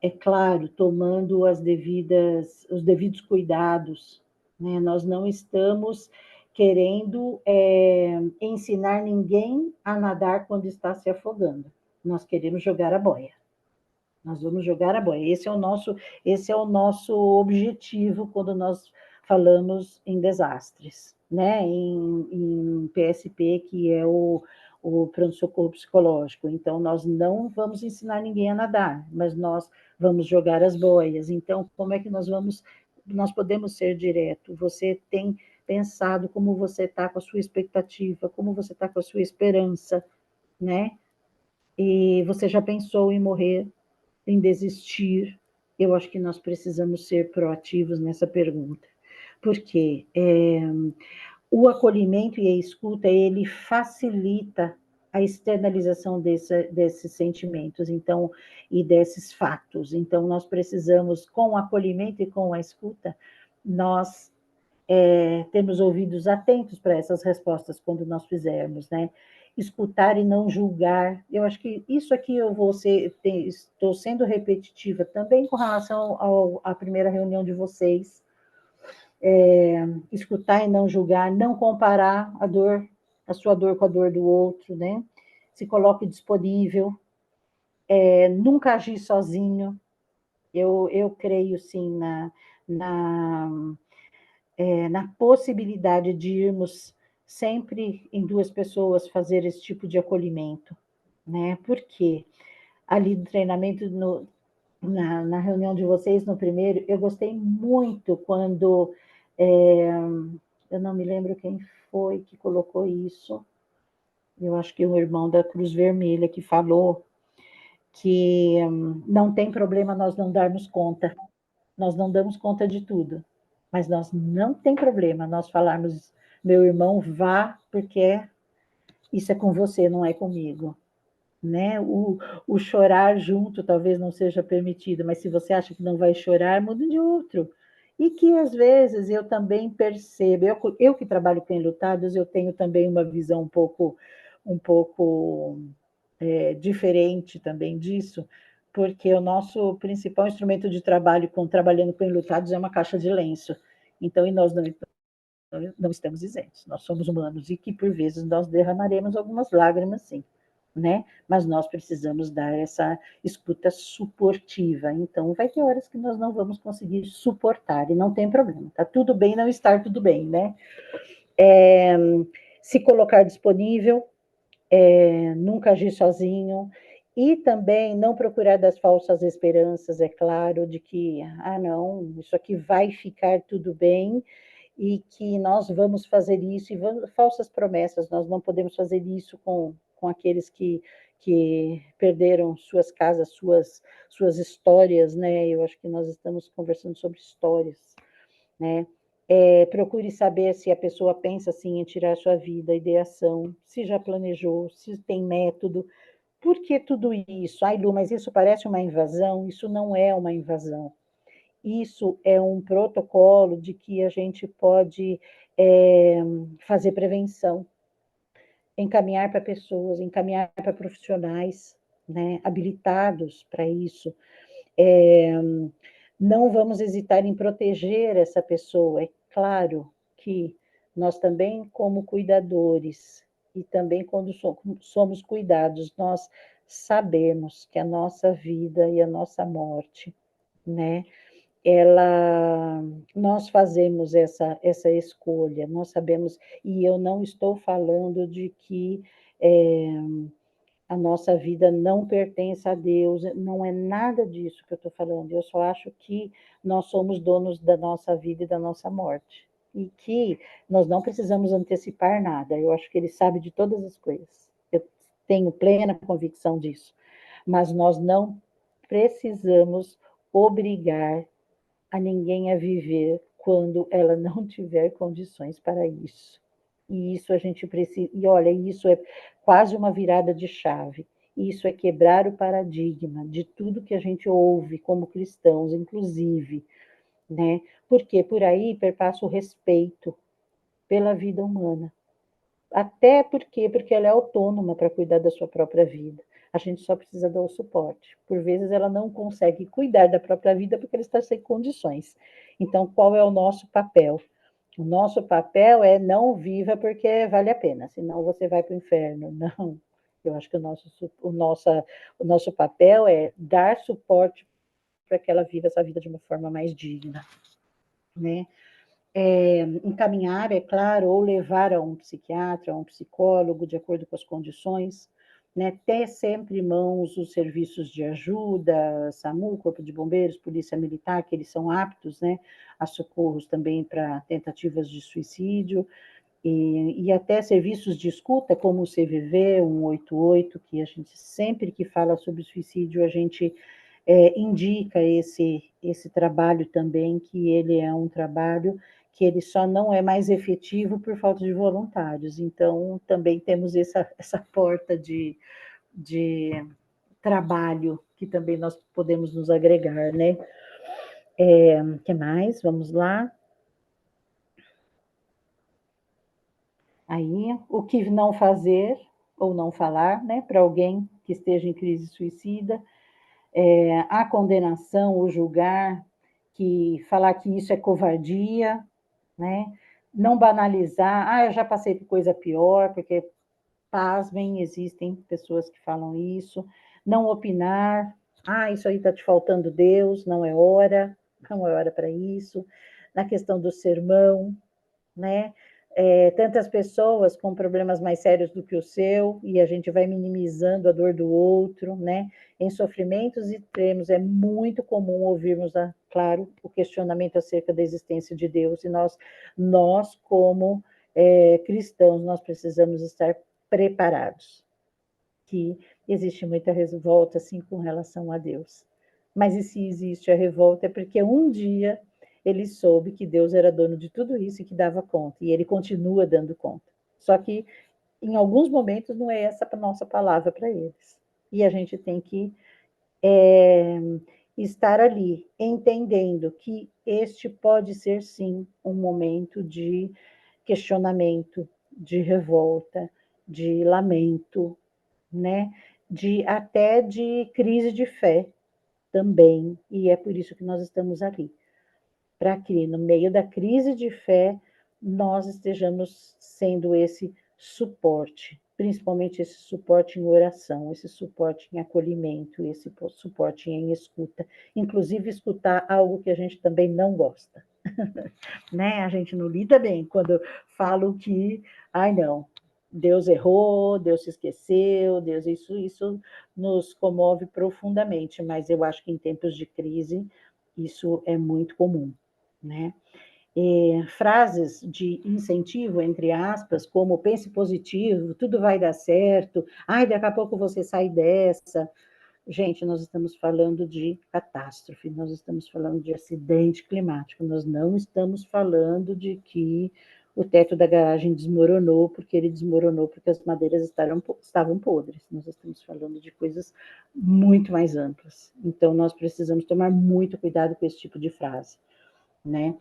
É claro, tomando os devidos cuidados, né? Nós não estamos querendo ensinar ninguém a nadar quando está se afogando. Nós queremos jogar a boia. Nós vamos jogar a boia. Esse é o nosso objetivo quando nós falamos em desastres, né? Em PSP, que é o pronto-socorro psicológico. Então, nós não vamos ensinar ninguém a nadar, mas nós vamos jogar as boias. Então, como é que nós podemos ser direto? Você tem pensado como você está com a sua expectativa, como você está com a sua esperança, né? E você já pensou em morrer, em desistir? Eu acho que nós precisamos ser proativos nessa pergunta, porque o acolhimento e a escuta, ele facilita a externalização desses sentimentos, então, e desses fatos. Então, nós precisamos, com o acolhimento e com a escuta, nós temos ouvidos atentos para essas respostas quando nós fizermos, né? Escutar e não julgar. Eu acho que isso aqui estou sendo repetitiva também com relação à primeira reunião de vocês. Escutar e não julgar, não comparar a sua dor com a dor do outro, né? Se coloque disponível, nunca agir sozinho. Eu creio, sim, na possibilidade de irmos sempre em duas pessoas fazer esse tipo de acolhimento, né? Porque ali no treinamento, na reunião de vocês, no primeiro, eu gostei muito quando, eu não me lembro quem foi que colocou isso, eu acho que o irmão da Cruz Vermelha que falou que não tem problema nós não darmos conta, nós não damos conta de tudo, mas nós não tem problema nós falarmos, meu irmão, vá, porque isso é com você, não é comigo. Né? O chorar junto talvez não seja permitido, mas se você acha que não vai chorar, muda de outro. E que às vezes eu também percebo, eu que trabalho com enlutados, eu tenho também uma visão um pouco diferente também disso, porque o nosso principal instrumento de trabalho trabalhando com enlutados é uma caixa de lenço. Então, e nós não estamos isentos, nós somos humanos e que por vezes nós derramaremos algumas lágrimas, sim, né? Mas nós precisamos dar essa escuta suportiva. Então, vai ter horas que nós não vamos conseguir suportar e não tem problema. Tá tudo bem não estar tudo bem, né? Se colocar disponível, nunca agir sozinho, e também não procurar das falsas esperanças, é claro, de que, não, isso aqui vai ficar tudo bem, e que nós vamos fazer isso, falsas promessas, nós não podemos fazer isso com aqueles que perderam suas casas, suas histórias, né? Eu acho que nós estamos conversando sobre histórias, né? Procure saber se a pessoa pensa assim em tirar sua vida, ideação, se já planejou, se tem método. Por que tudo isso? Ai, Lu, mas isso parece uma invasão? Isso não é uma invasão. Isso é um protocolo de que a gente pode fazer prevenção, encaminhar para pessoas, encaminhar para profissionais, né, habilitados para isso. Não vamos hesitar em proteger essa pessoa. É claro que nós também, como cuidadores, e também quando somos cuidados, nós sabemos que a nossa vida e a nossa morte, né, nós fazemos essa escolha, nós sabemos, e eu não estou falando de que a nossa vida não pertence a Deus, não é nada disso que eu estou falando, eu só acho que nós somos donos da nossa vida e da nossa morte, e que nós não precisamos antecipar nada, eu acho que Ele sabe de todas as coisas, eu tenho plena convicção disso, mas nós não precisamos obrigar a ninguém a viver quando ela não tiver condições para isso. E isso a gente precisa. E olha, isso é quase uma virada de chave. Isso é quebrar o paradigma de tudo que a gente ouve como cristãos, inclusive, né? Porque por aí perpassa o respeito pela vida humana. Até porque ela é autônoma para cuidar da sua própria vida. A gente só precisa dar o suporte. Por vezes ela não consegue cuidar da própria vida porque ela está sem condições. Então, qual é o nosso papel? O nosso papel é não viva porque vale a pena, senão você vai para o inferno. Não. Eu acho que o nosso papel é dar suporte para que ela viva essa vida de uma forma mais digna, né? Encaminhar, é claro, ou levar a um psiquiatra, a um psicólogo, de acordo com as condições, né? Ter sempre em mãos os serviços de ajuda, SAMU, Corpo de Bombeiros, Polícia Militar, que eles são aptos, né, a socorros também para tentativas de suicídio, e até serviços de escuta, como o CVV, 188, que a gente sempre que fala sobre suicídio, a gente indica esse trabalho também, que ele é um trabalho que ele só não é mais efetivo por falta de voluntários. Então, também temos essa porta de trabalho que também nós podemos nos agregar, né? Que mais? Vamos lá. Aí, o que não fazer ou não falar, né, para alguém que esteja em crise suicida, a condenação, o julgar, que falar que isso é covardia, né? Não banalizar, eu já passei por coisa pior, porque, pasmem, existem pessoas que falam isso. Não opinar, isso aí está te faltando Deus, não é hora para isso. Na questão do sermão, né? Tantas pessoas com problemas mais sérios do que o seu, e a gente vai minimizando a dor do outro, né? Em sofrimentos extremos, é muito comum ouvirmos, claro, o questionamento acerca da existência de Deus, e nós como cristãos, nós precisamos estar preparados, que existe muita revolta, assim, com relação a Deus. Mas e se existe a revolta, é porque um dia ele soube que Deus era dono de tudo isso e que dava conta, e ele continua dando conta. Só que, em alguns momentos, não é essa a nossa palavra para eles. E a gente tem que estar ali, entendendo que este pode ser, sim, um momento de questionamento, de revolta, de lamento, né? Até de crise de fé também, e é por isso que nós estamos ali, para que no meio da crise de fé nós estejamos sendo esse suporte, principalmente esse suporte em oração, esse suporte em acolhimento, esse suporte em escuta, inclusive escutar algo que a gente também não gosta, né? A gente não lida bem quando eu falo que, não, Deus errou, Deus se esqueceu, Deus isso nos comove profundamente, mas eu acho que em tempos de crise isso é muito comum, né? Frases de incentivo, entre aspas, como pense positivo, tudo vai dar certo, daqui a pouco você sai dessa. Gente, nós estamos falando de catástrofe, nós estamos falando de acidente climático, nós não estamos falando de que o teto da garagem desmoronou, porque ele desmoronou porque as madeiras estavam podres. Nós estamos falando de coisas muito mais amplas. Então, nós precisamos tomar muito cuidado com esse tipo de frase, né?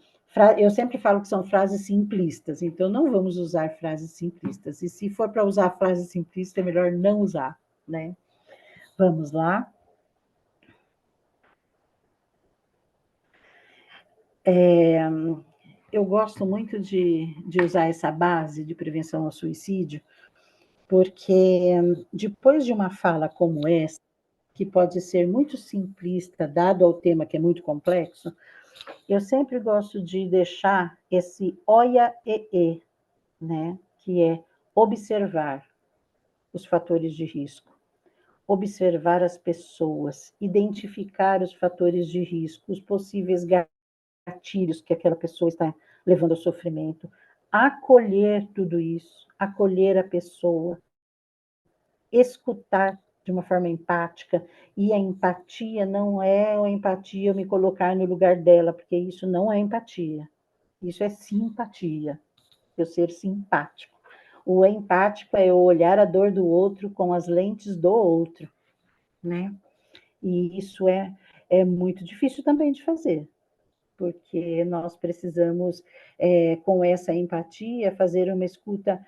Eu sempre falo que são frases simplistas, então não vamos usar frases simplistas. E se for para usar frase simplista, é melhor não usar, né? Vamos lá. Eu gosto muito de usar essa base de prevenção ao suicídio, porque depois de uma fala como essa, que pode ser muito simplista, dado ao tema que é muito complexo, eu sempre gosto de deixar esse olha e, né, que é observar os fatores de risco, observar as pessoas, identificar os fatores de risco, os possíveis gatilhos que aquela pessoa está levando ao sofrimento, acolher tudo isso, acolher a pessoa, escutar de uma forma empática, e a empatia não é a empatia eu me colocar no lugar dela, porque isso não é empatia, isso é simpatia, eu ser simpático. O empático é eu olhar a dor do outro com as lentes do outro, né? E isso é muito difícil também de fazer, porque nós precisamos, com essa empatia, fazer uma escuta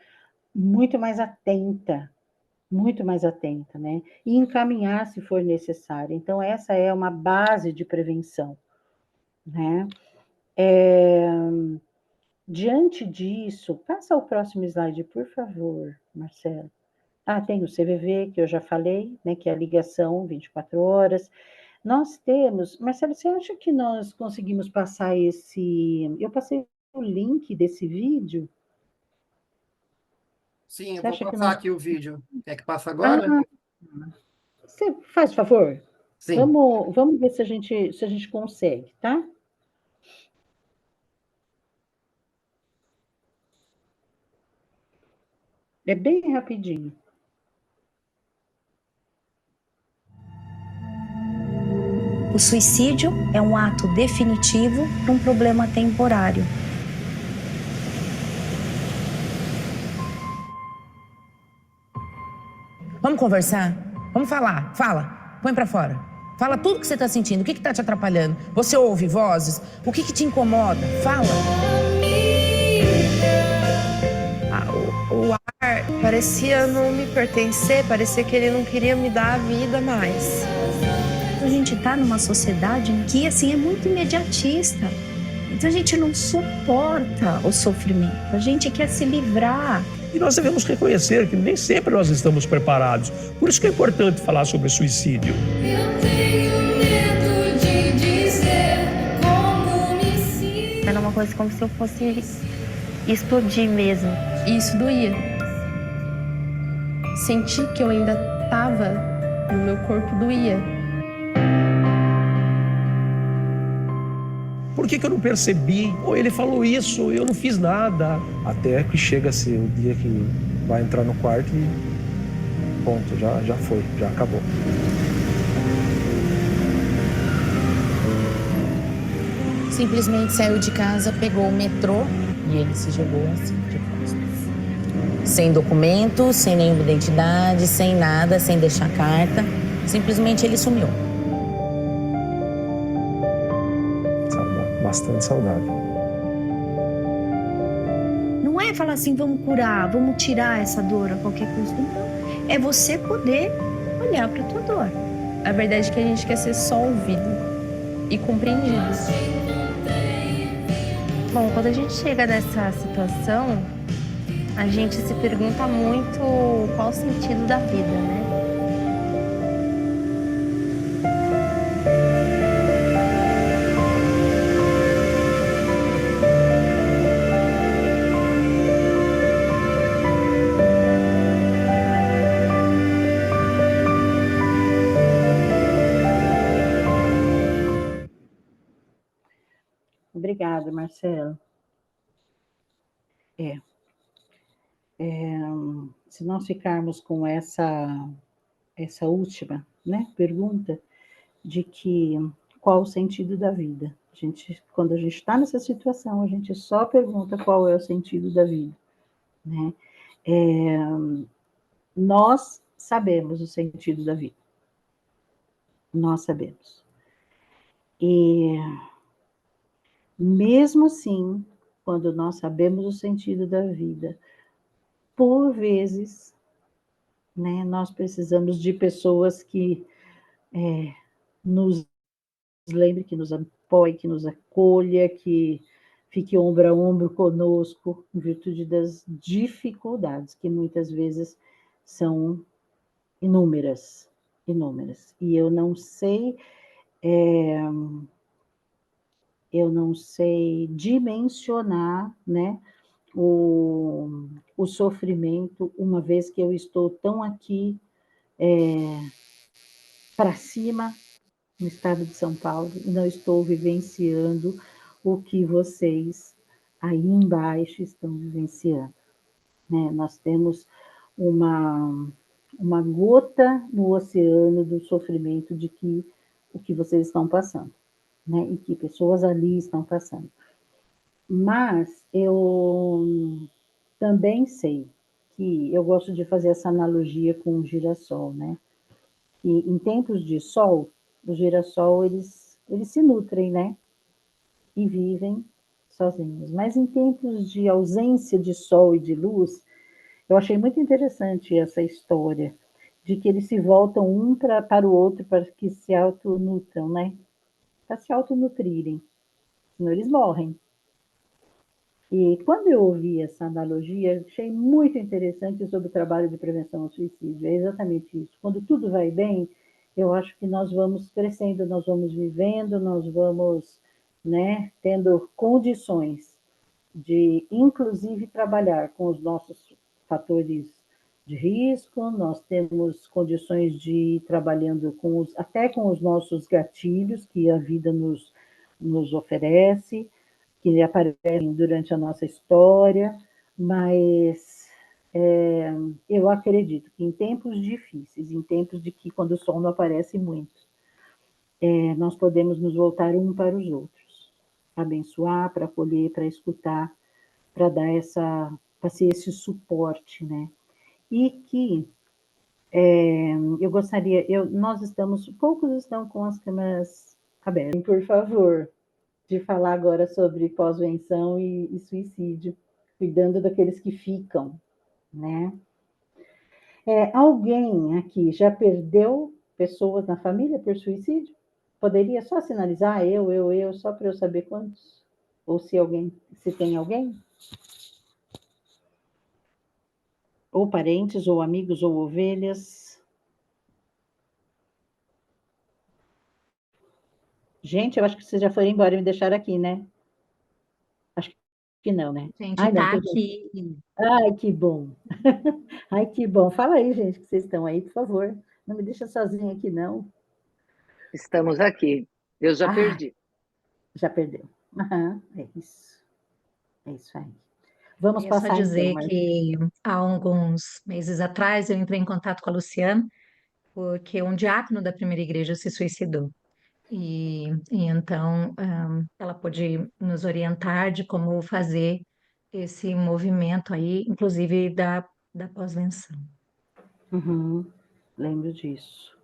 muito mais atenta, né? E encaminhar se for necessário. Então, essa é uma base de prevenção, né? Diante disso, passa ao próximo slide, por favor, Marcelo. Tem o CVV, que eu já falei, né, que é a ligação 24 horas. Nós temos... Marcelo, você acha que nós conseguimos passar esse... Eu passei o link desse vídeo. Sim, eu Você vou acha que passar nós... aqui o vídeo. Quer que passe agora? Você faz favor? Sim. Vamos ver se a gente consegue, tá? É bem rapidinho. O suicídio é um ato definitivo para um problema temporário. Vamos conversar? Vamos falar? Fala. Põe pra fora. Fala tudo que você tá sentindo. O que tá te atrapalhando? Você ouve vozes? O que te incomoda? Fala. O ar parecia não me pertencer, parecia que ele não queria me dar a vida mais. A gente está numa sociedade que, assim, é muito imediatista. Então a gente não suporta o sofrimento, a gente quer se livrar. E nós devemos reconhecer que nem sempre nós estamos preparados. Por isso que é importante falar sobre suicídio. Eu tenho medo de dizer como me sinto. Era uma coisa como se eu fosse explodir mesmo. E isso doía. Sentir que eu ainda estava no meu corpo doía. Por que eu não percebi? Ou ele falou isso, eu não fiz nada. Até que chega-se o dia que vai entrar no quarto e ponto, já foi, já acabou. Simplesmente saiu de casa, pegou o metrô e ele se jogou assim, de costas. Sem documento, sem nenhuma identidade, sem nada, sem deixar carta. Simplesmente ele sumiu. Bastante saudável. Não é falar assim, vamos curar, vamos tirar essa dor a qualquer custo. Não. É você poder olhar para a tua dor. A verdade é que a gente quer ser só ouvido e compreendido. Bom, quando a gente chega nessa situação, a gente se pergunta muito qual o sentido da vida, né? Obrigada, Marcelo. Se nós ficarmos com essa última, né, pergunta de que qual o sentido da vida. Quando a gente está nessa situação, a gente só pergunta qual é o sentido da vida, né? Nós sabemos o sentido da vida. Nós sabemos. E mesmo assim, quando nós sabemos o sentido da vida, por vezes, né, nós precisamos de pessoas que nos lembre, que nos apoie, que nos acolha, que fique ombro a ombro conosco, em virtude das dificuldades, que muitas vezes são inúmeras, inúmeras. E eu não sei dimensionar, né, o sofrimento, uma vez que eu estou tão aqui para cima, no estado de São Paulo, e não estou vivenciando o que vocês aí embaixo estão vivenciando, né? Nós temos uma gota no oceano do sofrimento de que o que vocês estão passando, né? E que pessoas ali estão passando. Mas eu também sei que eu gosto de fazer essa analogia com o girassol, né? Que em tempos de sol, o girassol, eles se nutrem, né? E vivem sozinhos. Mas em tempos de ausência de sol e de luz, eu achei muito interessante essa história de que eles se voltam um para o outro para que se autonutram, né? Para se autonutrirem, senão eles morrem. E quando eu ouvi essa analogia, achei muito interessante sobre o trabalho de prevenção ao suicídio. É exatamente isso. Quando tudo vai bem, eu acho que nós vamos crescendo, nós vamos vivendo, nós vamos, né, tendo condições de, inclusive, trabalhar com os nossos fatores de risco, nós temos condições de ir trabalhando até com os nossos gatilhos que a vida nos oferece, que aparecem durante a nossa história, mas eu acredito que em tempos difíceis, em tempos de que quando o sol não aparece muito, nós podemos nos voltar um para os outros, abençoar, para acolher, para escutar, para dar para ser esse suporte, né? E que eu gostaria, poucos estão com as câmeras abertas, por favor, de falar agora sobre pós-venção e suicídio, cuidando daqueles que ficam, né? Alguém aqui já perdeu pessoas na família por suicídio? Poderia só sinalizar eu, só para eu saber quantos? Ou se tem alguém? Ou parentes, ou amigos, ou ovelhas? Gente, eu acho que vocês já foram embora e me deixaram aqui, né? Acho que não, né? A gente Ai, não, está aqui. Ai, que bom. Ai, que bom. Fala aí, gente, que vocês estão aí, por favor. Não me deixa sozinha aqui, não. Estamos aqui. Eu já Ah, perdi. já perdeu. Aham, é isso. É isso aí. Vamos Queria só passar então, dizer Marcos. que há alguns meses atrás eu entrei em contato com a Luciana, porque um diácono da primeira igreja se suicidou. E então ela pôde nos orientar de como fazer esse movimento aí, inclusive da pós-venção. Uhum, lembro disso.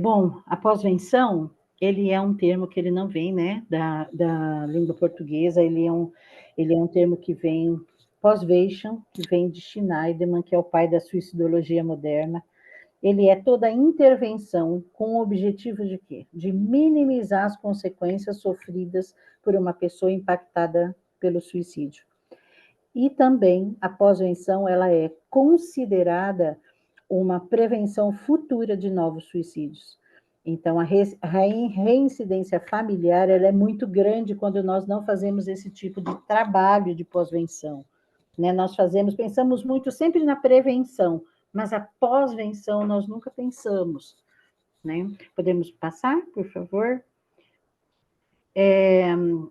Bom, a pós-venção, ele é um termo que ele não vem, né, da língua portuguesa, ele é um termo que vem, pós-vention, que vem de Schneiderman, que é o pai da suicidologia moderna. Ele é toda intervenção com o objetivo de quê? De minimizar as consequências sofridas por uma pessoa impactada pelo suicídio. E também a pós-venção, ela é considerada uma prevenção futura de novos suicídios. Então, a reincidência familiar, ela é muito grande quando nós não fazemos esse tipo de trabalho de pós-venção, né? Nós pensamos muito sempre na prevenção, mas a pós-venção nós nunca pensamos, né? Podemos passar, por favor?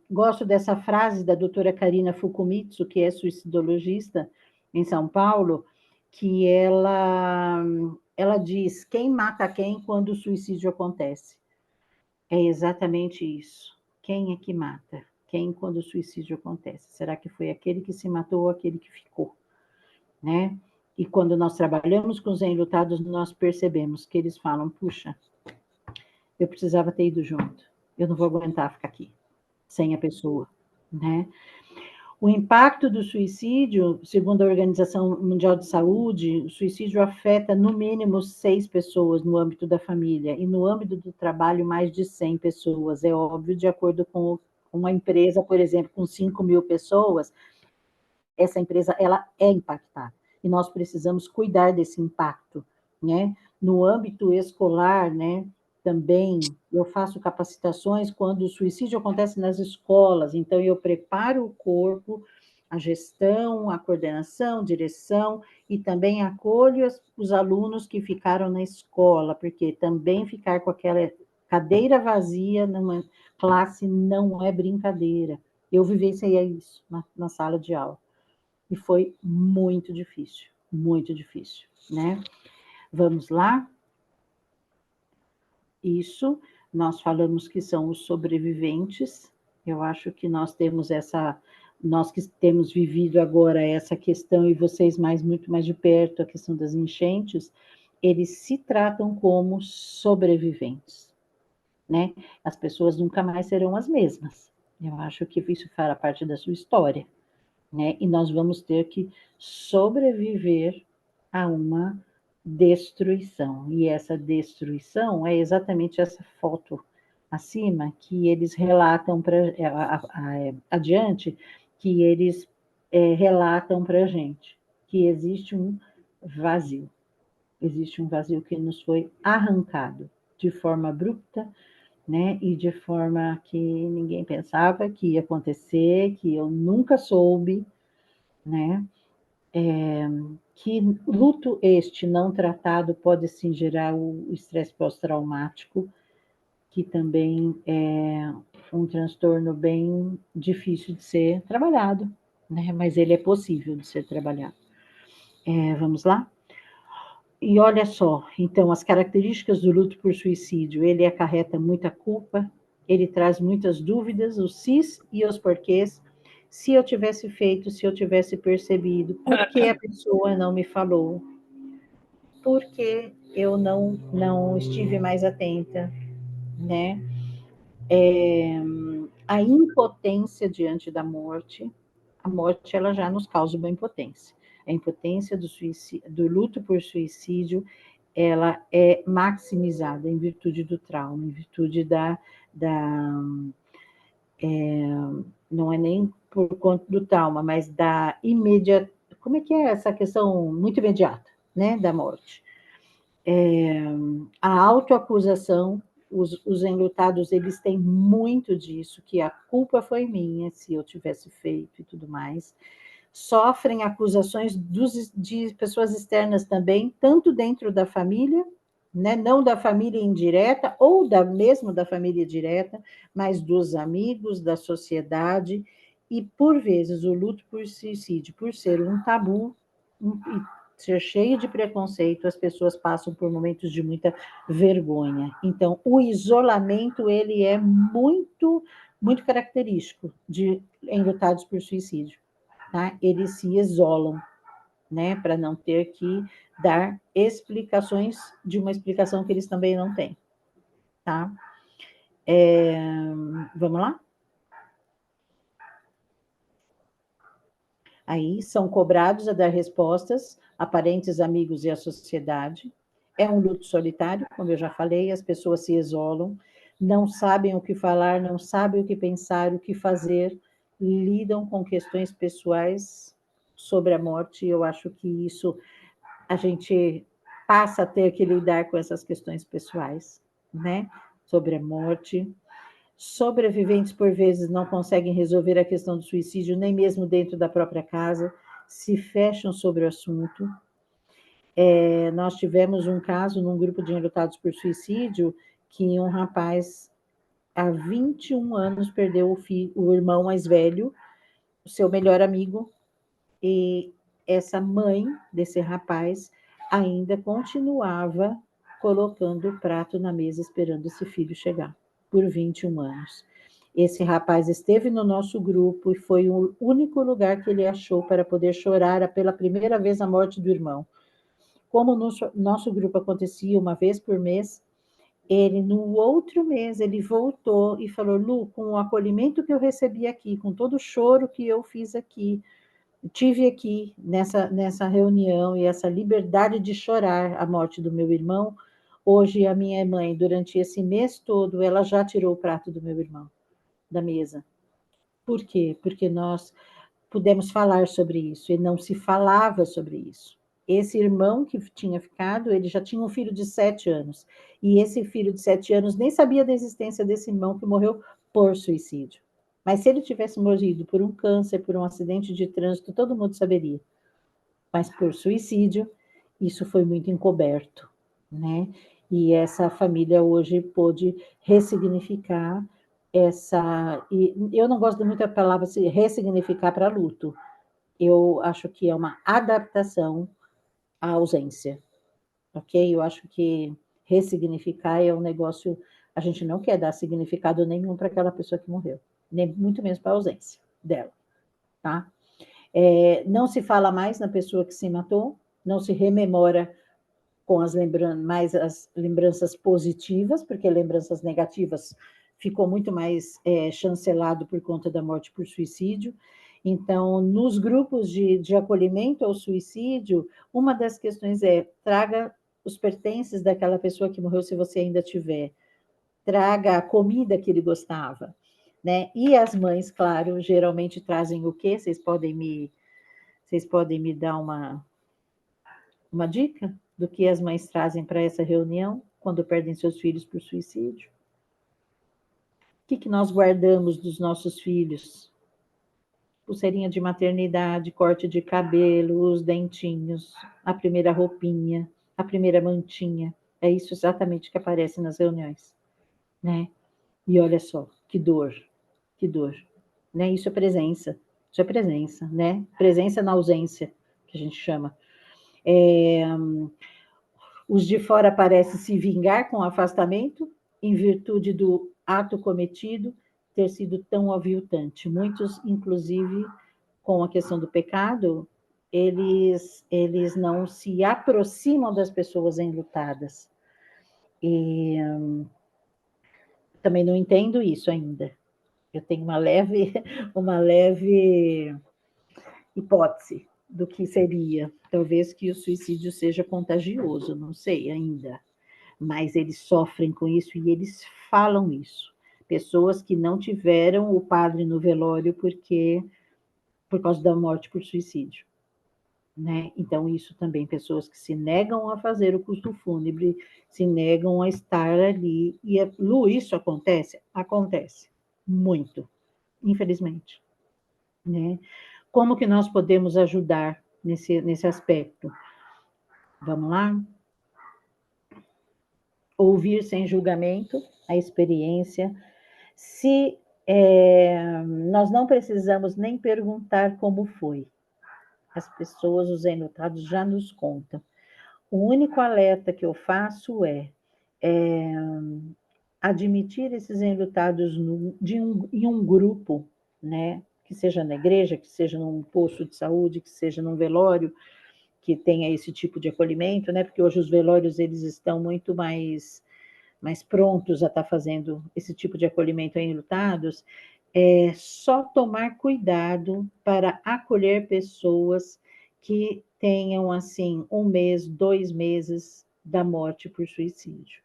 Gosto dessa frase da doutora Karina Fukumitsu, que é suicidologista em São Paulo, que ela diz: quem mata quem quando o suicídio acontece? É exatamente isso. Quem é que mata? Quem quando o suicídio acontece? Será que foi aquele que se matou ou aquele que ficou? Né? E quando nós trabalhamos com os enlutados, nós percebemos que eles falam: puxa, eu precisava ter ido junto, eu não vou aguentar ficar aqui sem a pessoa, né? O impacto do suicídio, segundo a Organização Mundial de Saúde, o suicídio afeta no mínimo 6 pessoas no âmbito da família e no âmbito do trabalho mais de 100 pessoas. É óbvio, de acordo com uma empresa, por exemplo, com 5.000 pessoas, essa empresa ela é impactada e nós precisamos cuidar desse impacto, né? No âmbito escolar, né? Também eu faço capacitações quando o suicídio acontece nas escolas, então eu preparo o corpo, a gestão, a coordenação, direção, e também acolho os alunos que ficaram na escola, porque também ficar com aquela cadeira vazia numa classe não é brincadeira. Eu vivenciei isso na sala de aula, e foi muito difícil, né? Vamos lá? Isso, nós falamos que são os sobreviventes. Eu acho que nós que temos vivido agora essa questão, e vocês muito mais de perto, a questão das enchentes, eles se tratam como sobreviventes, né? As pessoas nunca mais serão as mesmas. Eu acho que isso fará parte da sua história, né? E nós vamos ter que sobreviver a uma destruição. E essa destruição é exatamente essa foto acima que eles relatam adiante, que eles relatam para a gente, que existe um vazio. Existe um vazio que nos foi arrancado de forma abrupta, né? E de forma que ninguém pensava que ia acontecer, que eu nunca soube, né? Que luto este não tratado pode sim gerar o estresse pós-traumático, que também é um transtorno bem difícil de ser trabalhado, né? Mas ele é possível de ser trabalhado. Vamos lá? E olha só, então, as características do luto por suicídio, ele acarreta muita culpa, ele traz muitas dúvidas, os sis e os porquês. Se eu tivesse feito, se eu tivesse percebido, por que a pessoa não me falou? Por que eu não estive mais atenta, né? A impotência diante da morte, a morte ela já nos causa uma impotência. A impotência do luto por suicídio, ela é maximizada em virtude do trauma, em virtude não é nem por conta do trauma, mas da imediata, como é que é essa questão muito imediata, né, da morte. A autoacusação, os enlutados, eles têm muito disso, que a culpa foi minha, se eu tivesse feito e tudo mais. Sofrem acusações de pessoas externas também, tanto dentro da família, né, não da família indireta, ou mesmo da família direta, mas dos amigos, da sociedade, e por vezes o luto por suicídio, por ser um tabu, e ser cheio de preconceito, as pessoas passam por momentos de muita vergonha. Então, o isolamento, ele é muito, muito característico de enlutados por suicídio, tá? Eles se isolam, né, para não ter que dar explicações de uma explicação que eles também não têm, tá? Vamos lá? Aí são cobrados a dar respostas a parentes, amigos e à sociedade. É um luto solitário, como eu já falei, as pessoas se isolam, não sabem o que falar, não sabem o que pensar, o que fazer, lidam com questões pessoais sobre a morte. Eu acho que isso a gente passa a ter que lidar com essas questões pessoais, né? Sobre a morte. Sobreviventes, por vezes, não conseguem resolver a questão do suicídio, nem mesmo dentro da própria casa, se fecham sobre o assunto. Nós tivemos um caso num grupo de enlutados por suicídio, que um rapaz, há 21 anos, perdeu o irmão mais velho, o seu melhor amigo, e essa mãe desse rapaz ainda continuava colocando o prato na mesa, esperando esse filho chegar, por 21 anos. Esse rapaz esteve no nosso grupo e foi o único lugar que ele achou para poder chorar pela primeira vez a morte do irmão. Como o nosso grupo acontecia uma vez por mês, ele, no outro mês, ele voltou e falou: Lu, com o acolhimento que eu recebi aqui, com todo o choro que eu fiz aqui, tive aqui nessa reunião e essa liberdade de chorar a morte do meu irmão, hoje a minha mãe, durante esse mês todo, ela já tirou o prato do meu irmão da mesa. Por quê? Porque nós pudemos falar sobre isso, e não se falava sobre isso. Esse irmão que tinha ficado, ele já tinha um filho de 7 anos, e esse filho de 7 anos nem sabia da existência desse irmão que morreu por suicídio. Mas se ele tivesse morrido por um câncer, por um acidente de trânsito, todo mundo saberia. Mas por suicídio, isso foi muito encoberto, né? E essa família hoje pôde ressignificar e eu não gosto muito da palavra ressignificar para luto. Eu acho que é uma adaptação à ausência, ok? Eu acho que ressignificar é um negócio, a gente não quer dar significado nenhum para aquela pessoa que morreu, nem muito menos para a ausência dela, tá? Não se fala mais na pessoa que se matou, não se rememora com mais as lembranças positivas, porque lembranças negativas ficou muito mais chancelado por conta da morte por suicídio. Então, nos grupos de acolhimento ao suicídio, uma das questões traga os pertences daquela pessoa que morreu, se você ainda tiver. Traga a comida que ele gostava. né? E as mães, claro, geralmente trazem o quê? Vocês podem me dar uma dica do que as mães trazem para essa reunião quando perdem seus filhos por suicídio? O que nós guardamos dos nossos filhos? Pulseirinha de maternidade, corte de cabelo, os dentinhos, a primeira roupinha, a primeira mantinha. É isso exatamente que aparece nas reuniões, né? E olha só, que dor, né? Isso é presença, né? Presença na ausência, que a gente chama. Os de fora parecem se vingar com o afastamento, em virtude do ato cometido ter sido tão aviltante. Muitos, inclusive, com a questão do pecado, eles não se aproximam das pessoas enlutadas. E também não entendo isso ainda. Eu tenho uma leve hipótese do que seria. Talvez que o suicídio seja contagioso, não sei ainda. Mas eles sofrem com isso e eles falam isso. Pessoas que não tiveram o padre no velório por causa da morte por suicídio, né? Então, isso também, pessoas que se negam a fazer o culto fúnebre, se negam a estar ali. E, Lu, isso acontece? Acontece. Muito, infelizmente, né? Como que nós podemos ajudar nesse aspecto? Vamos lá? Ouvir sem julgamento a experiência. Se nós não precisamos nem perguntar como foi. As pessoas, os enlutados, já nos contam. O único alerta que eu faço é admitir esses enlutados em um grupo, né? Que seja na igreja, que seja num posto de saúde, que seja num velório, que tenha esse tipo de acolhimento, né? Porque hoje os velórios eles estão muito mais prontos a estar fazendo esse tipo de acolhimento a enlutados. É só tomar cuidado para acolher pessoas que tenham, assim, 1 mês, 2 meses da morte por suicídio.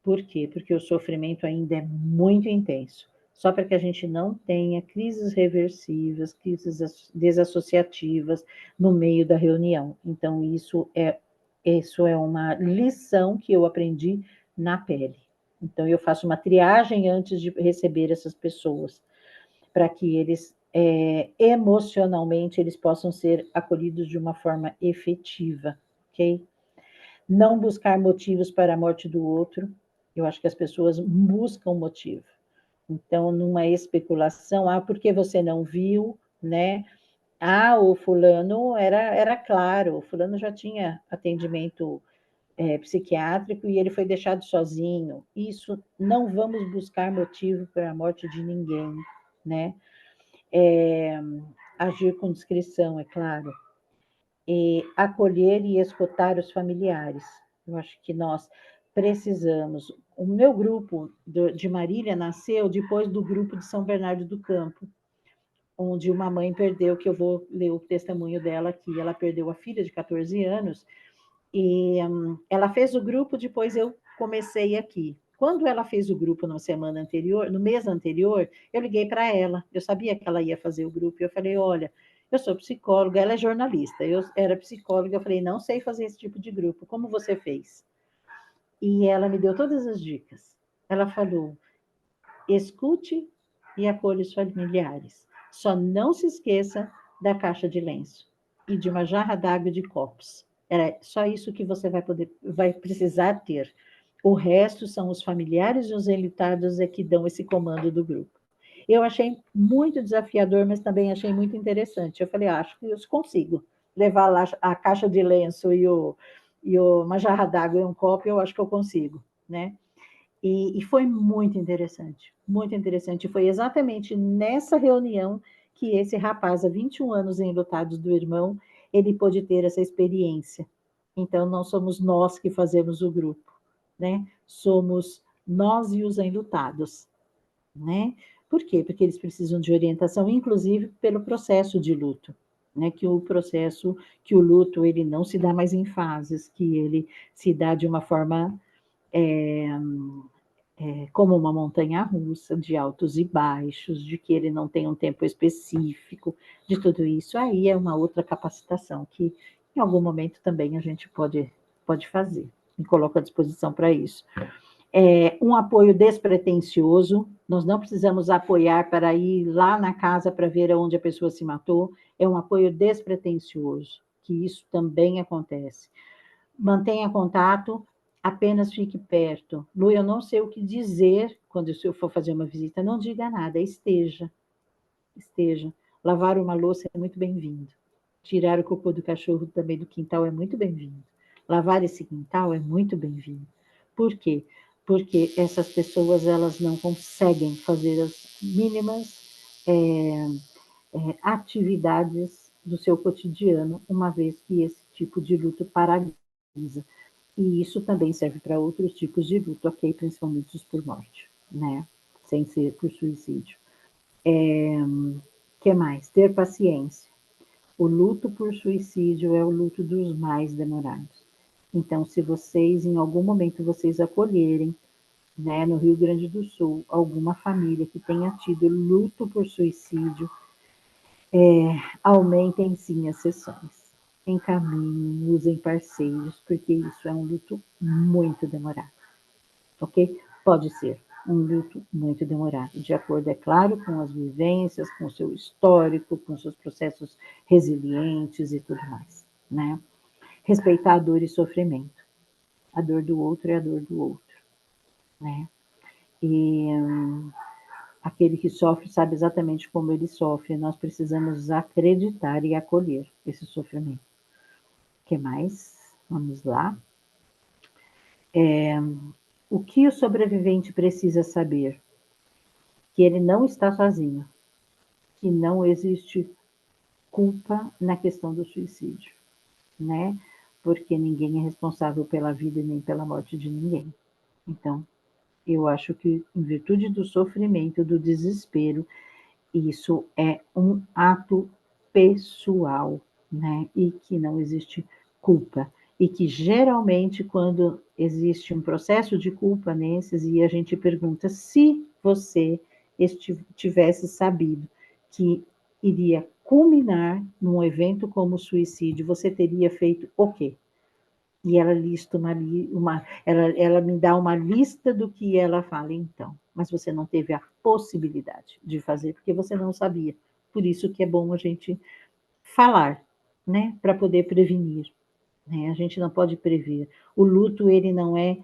Por quê? Porque o sofrimento ainda é muito intenso. Só para que a gente não tenha crises reversivas, crises desassociativas no meio da reunião. Então, isso é uma lição que eu aprendi na pele. Então, eu faço uma triagem antes de receber essas pessoas, para que eles, emocionalmente, eles possam ser acolhidos de uma forma efetiva, ok? Não buscar motivos para a morte do outro. Eu acho que as pessoas buscam motivo. Então, numa especulação, por que você não viu, né? O fulano era claro, o fulano já tinha atendimento psiquiátrico e ele foi deixado sozinho. Isso, não vamos buscar motivo para a morte de ninguém, né? Agir com discrição, é claro. E acolher e escutar os familiares. Eu acho que nós precisamos. O meu grupo de Marília nasceu depois do grupo de São Bernardo do Campo, onde uma mãe perdeu, que eu vou ler o testemunho dela aqui, ela perdeu a filha de 14 anos, e ela fez o grupo, depois eu comecei aqui. Quando ela fez o grupo no mês anterior, eu liguei para ela, eu sabia que ela ia fazer o grupo, e eu falei, olha, eu sou psicóloga, ela é jornalista, eu era psicóloga, eu falei, não sei fazer esse tipo de grupo, como você fez? E ela me deu todas as dicas. Ela falou, escute e acolha os familiares, só não se esqueça da caixa de lenço e de uma jarra d'água de copos. Era só isso que você vai precisar ter. O resto são os familiares e os enlutados que dão esse comando do grupo. Eu achei muito desafiador, mas também achei muito interessante. Eu falei, acho que eu consigo levar lá a caixa de lenço e uma jarra d'água e um copo, eu acho que eu consigo, né? E foi muito interessante, muito interessante. Foi exatamente nessa reunião que esse rapaz, há 21 anos enlutados do irmão, ele pôde ter essa experiência. Então, não somos nós que fazemos o grupo, né? Somos nós e os enlutados, né? Por quê? Porque eles precisam de orientação, inclusive pelo processo de luto, né? Que o luto, ele não se dá mais em fases, que ele se dá de uma forma como uma montanha-russa, de altos e baixos, de que ele não tem um tempo específico, de tudo isso. Aí é uma outra capacitação que, em algum momento, também a gente pode fazer, e coloco à disposição para isso. Um apoio despretensioso, nós não precisamos apoiar para ir lá na casa para ver onde a pessoa se matou, é um apoio despretensioso, que isso também acontece. Mantenha contato, apenas fique perto. Lu, eu não sei o que dizer quando eu for fazer uma visita, não diga nada, esteja. Lavar uma louça é muito bem-vindo. Tirar o cocô do cachorro também do quintal é muito bem-vindo. Lavar esse quintal é muito bem-vindo. Por quê? Porque essas pessoas, elas não conseguem fazer as mínimas atividades do seu cotidiano, uma vez que esse tipo de luto paralisa. E isso também serve para outros tipos de luto, ok? Principalmente os por morte, né? Sem ser por suicídio. Que mais? Ter paciência. O luto por suicídio é o luto dos mais demorados. Então, se vocês, em algum momento, vocês acolherem, né, no Rio Grande do Sul, alguma família que tenha tido luto por suicídio, aumentem sim as sessões. Encaminhem, usem parceiros, porque isso é um luto muito demorado, ok? Pode ser um luto muito demorado, de acordo, é claro, com as vivências, com o seu histórico, com seus processos resilientes e tudo mais, né? Respeitar a dor e sofrimento. A dor do outro é a dor do outro, né? E aquele que sofre sabe exatamente como ele sofre, nós precisamos acreditar e acolher esse sofrimento. O que mais? Vamos lá. O que o sobrevivente precisa saber? Que ele não está sozinho, que não existe culpa na questão do suicídio, né? Porque ninguém é responsável pela vida e nem pela morte de ninguém. Então, eu acho que, em virtude do sofrimento, do desespero, isso é um ato pessoal, né? E que não existe culpa. E que, geralmente, quando existe um processo de culpa nesses, e a gente pergunta se você tivesse sabido que iria culminar num evento como o suicídio, você teria feito o quê? E ela lista ela me dá uma lista do que ela fala, então. Mas você não teve a possibilidade de fazer, porque você não sabia. Por isso que é bom a gente falar, né? Para poder prevenir. Né? A gente não pode prever. O luto, ele não é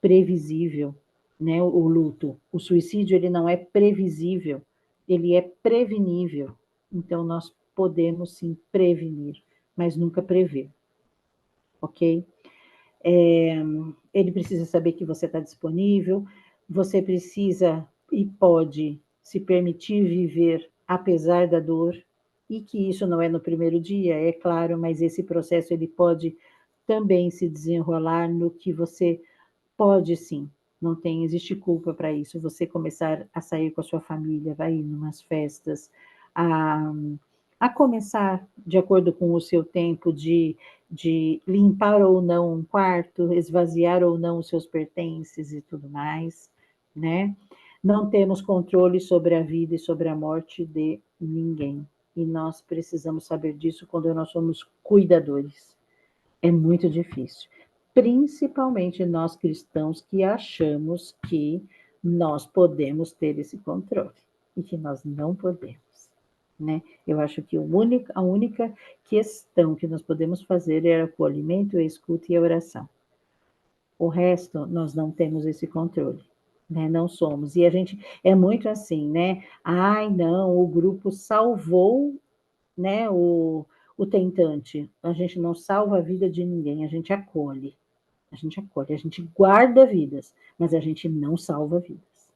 previsível, né? O luto, o suicídio, ele não é previsível, ele é prevenível. Então, nós podemos sim prevenir, mas nunca prever, ok? Ele precisa saber que você está disponível, você precisa e pode se permitir viver apesar da dor, e que isso não é no primeiro dia, é claro, mas esse processo ele pode também se desenrolar no que você pode sim, não existe culpa para isso, você começar a sair com a sua família, vai ir em umas festas, a começar, de acordo com o seu tempo, de limpar ou não um quarto, esvaziar ou não os seus pertences e tudo mais, né? Não temos controle sobre a vida e sobre a morte de ninguém. E nós precisamos saber disso quando nós somos cuidadores. É muito difícil. Principalmente nós cristãos que achamos que nós podemos ter esse controle e que nós não podemos. Né? Eu acho que a única questão que nós podemos fazer é o acolhimento, a escuta e a oração. O resto, nós não temos esse controle, né? Não somos. E a gente é muito assim, né? Ai, não, o grupo salvou, né, o tentante. A gente não salva a vida de ninguém, a gente acolhe. A gente guarda vidas, mas a gente não salva vidas.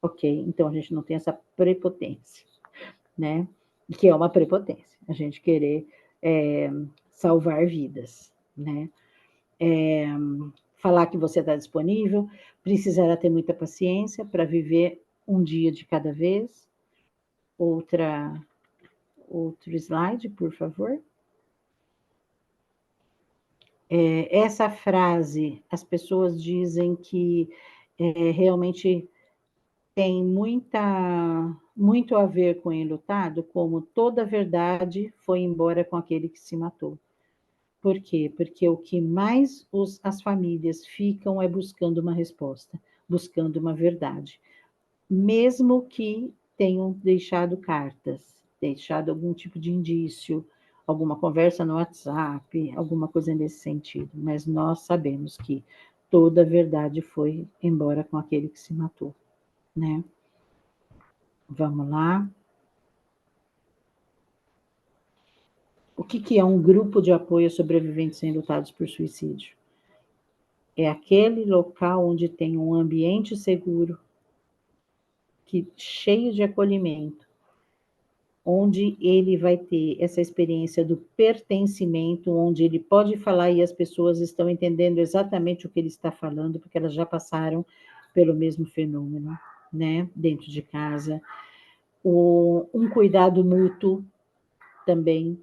Ok? Então, a gente não tem essa prepotência, né? Que é uma prepotência, a gente querer salvar vidas, né? Falar que você está disponível, precisará ter muita paciência para viver um dia de cada vez. Outro slide, por favor. Essa frase, as pessoas dizem que realmente tem muito a ver com o enlutado, como toda verdade foi embora com aquele que se matou. Por quê? Porque o que mais as famílias ficam é buscando uma resposta, buscando uma verdade. Mesmo que tenham deixado cartas, deixado algum tipo de indício, alguma conversa no WhatsApp, alguma coisa nesse sentido. Mas nós sabemos que toda a verdade foi embora com aquele que se matou, né? Vamos lá. O que é um grupo de apoio a sobreviventes enlutados por suicídio? É aquele local onde tem um ambiente seguro, cheio de acolhimento, onde ele vai ter essa experiência do pertencimento, onde ele pode falar e as pessoas estão entendendo exatamente o que ele está falando, porque elas já passaram pelo mesmo fenômeno, né, dentro de casa. Um cuidado mútuo também.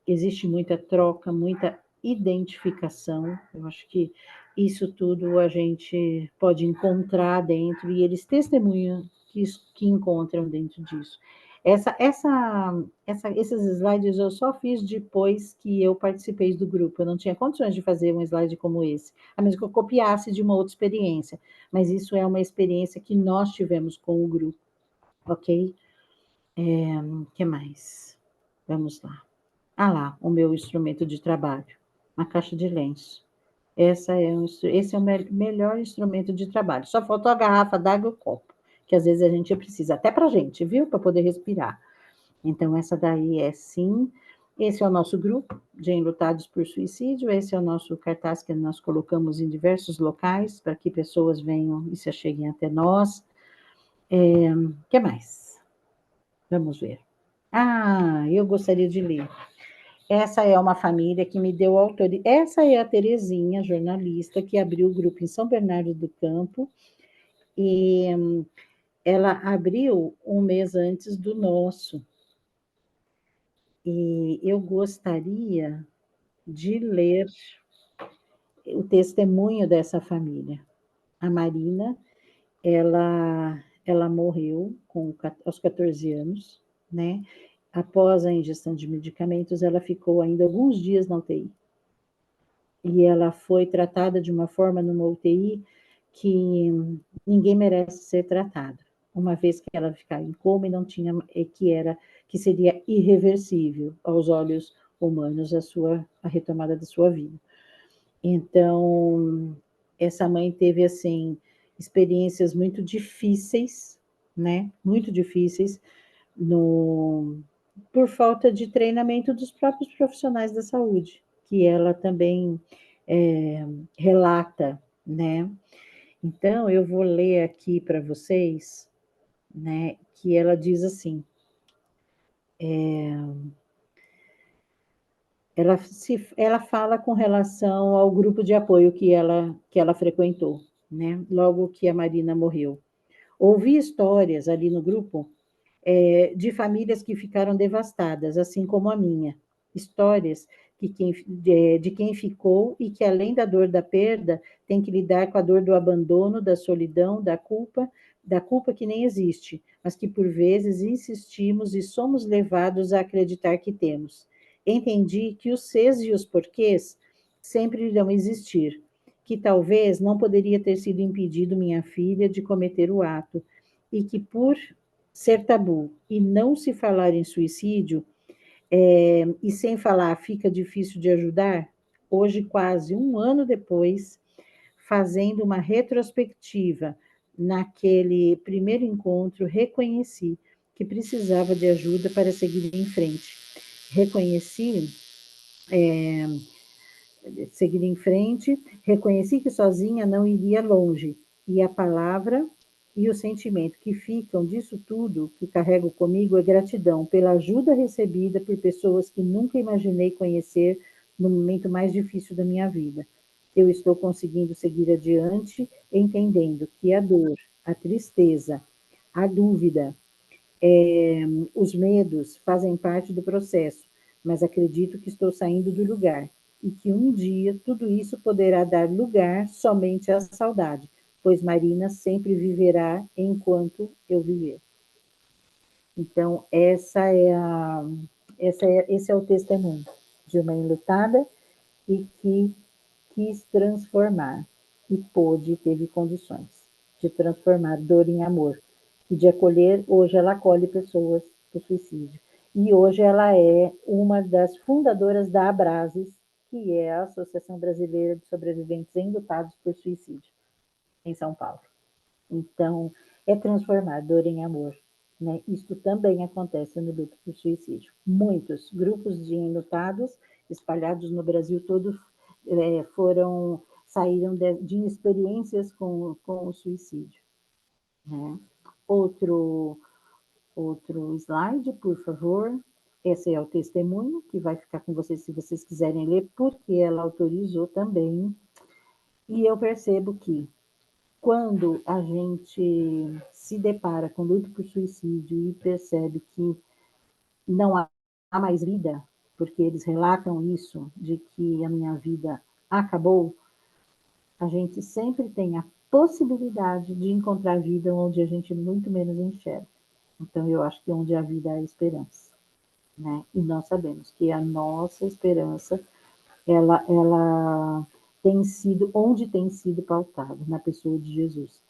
Existe muita troca, muita identificação. Eu acho que isso tudo a gente pode encontrar dentro, e eles testemunham que encontram dentro disso. Esses slides eu só fiz depois que eu participei do grupo. Eu não tinha condições de fazer um slide como esse, a menos que eu copiasse de uma outra experiência. Mas isso é uma experiência que nós tivemos com o grupo, ok? Que mais? Vamos lá. Ah lá, o meu instrumento de trabalho, uma caixa de lenço. Esse é o melhor instrumento de trabalho. Só faltou a garrafa d'água e o copo, que às vezes a gente precisa, até para a gente, viu? Para poder respirar. Então, essa daí é sim. Esse é o nosso grupo de enlutados por suicídio. Esse é o nosso cartaz que nós colocamos em diversos locais, para que pessoas venham e se acheguem até nós. O que mais? Vamos ver. Eu gostaria de ler. Essa é uma família que me deu autoria. Essa é a Terezinha, jornalista, que abriu o grupo em São Bernardo do Campo, e ela abriu um mês antes do nosso. E eu gostaria de ler o testemunho dessa família. A Marina, ela morreu aos 14 anos, né? Após a ingestão de medicamentos, ela ficou ainda alguns dias na UTI. E ela foi tratada de uma forma numa UTI que ninguém merece ser tratada, uma vez que ela ficar em coma e não tinha, que seria irreversível aos olhos humanos a retomada da sua vida. Então, essa mãe teve, assim, experiências muito difíceis, né? Muito difíceis, por falta de treinamento dos próprios profissionais da saúde, que ela também relata, né? Então, eu vou ler aqui para vocês, né, que ela diz assim, ela fala com relação ao grupo de apoio que ela frequentou, né, logo que a Marina morreu. Ouvi histórias ali no grupo de famílias que ficaram devastadas, assim como a minha. Histórias de quem ficou e que, além da dor da perda, tem que lidar com a dor do abandono, da solidão, da culpa que nem existe, mas que, por vezes, insistimos e somos levados a acreditar que temos. Entendi que os ses e os porquês sempre irão existir, que talvez não poderia ter sido impedido minha filha de cometer o ato, e que, por ser tabu e não se falar em suicídio, e sem falar fica difícil de ajudar, hoje, quase um ano depois, fazendo uma retrospectiva naquele primeiro encontro, reconheci que precisava de ajuda para seguir em frente. Reconheci que sozinha não iria longe, e a palavra e o sentimento que ficam disso tudo que carrego comigo é gratidão pela ajuda recebida por pessoas que nunca imaginei conhecer no momento mais difícil da minha vida. Eu estou conseguindo seguir adiante, entendendo que a dor, a tristeza, a dúvida, os medos fazem parte do processo, mas acredito que estou saindo do lugar e que um dia tudo isso poderá dar lugar somente à saudade. pois Marina sempre viverá enquanto eu viver. Então, esse é o testemunho de uma enlutada e que quis transformar e pôde, teve condições de transformar dor em amor e de acolher. Hoje ela acolhe pessoas por suicídio. E hoje ela é uma das fundadoras da Abrases, que é a Associação Brasileira de Sobreviventes Enlutados por Suicídio, em São Paulo. Então, é transformar dor em amor. Né? Isso também acontece no luto por suicídio. Muitos grupos de enlutados espalhados no Brasil todo saíram de experiências com o suicídio. Né? Outro slide, por favor. Esse é o testemunho que vai ficar com vocês, se vocês quiserem ler, porque ela autorizou também. E eu percebo que quando a gente se depara com luto por suicídio e percebe que não há mais vida, porque eles relatam isso, de que a minha vida acabou, a gente sempre tem a possibilidade de encontrar vida onde a gente muito menos enxerga. Então, eu acho que onde a vida há esperança. Né? E nós sabemos que a nossa esperança, ela tem sido, onde tem sido pautada, na pessoa de Jesus.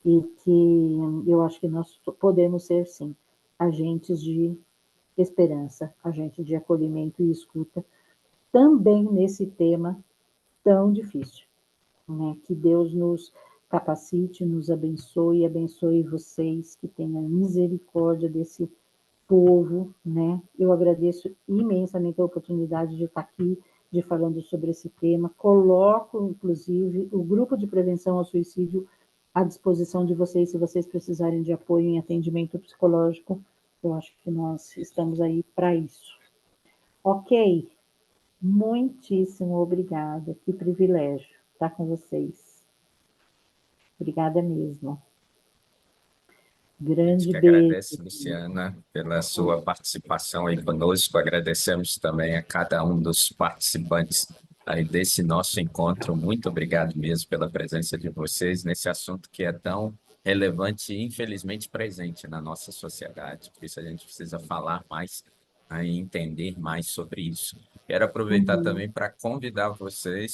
E que eu acho que nós podemos ser, sim, agentes de esperança, agentes de acolhimento e escuta, também nesse tema tão difícil. Né? Que Deus nos capacite, nos abençoe, abençoe vocês, que tenham misericórdia desse povo, né? Eu agradeço imensamente a oportunidade de estar aqui, de falando sobre esse tema. Coloco, inclusive, o grupo de prevenção ao suicídio à disposição de vocês, se vocês precisarem de apoio em atendimento psicológico. Eu acho que nós estamos aí para isso. Ok? Muitíssimo obrigada. Que privilégio estar com vocês. Obrigada mesmo. Grande que beijo. agradece, Luciana, pela sua participação aí conosco. Agradecemos também a cada um dos participantes aí desse nosso encontro. Muito obrigado mesmo pela presença de vocês nesse assunto que é tão relevante e infelizmente presente na nossa sociedade. Por isso a gente precisa falar mais e entender mais sobre isso. Quero aproveitar também para convidar vocês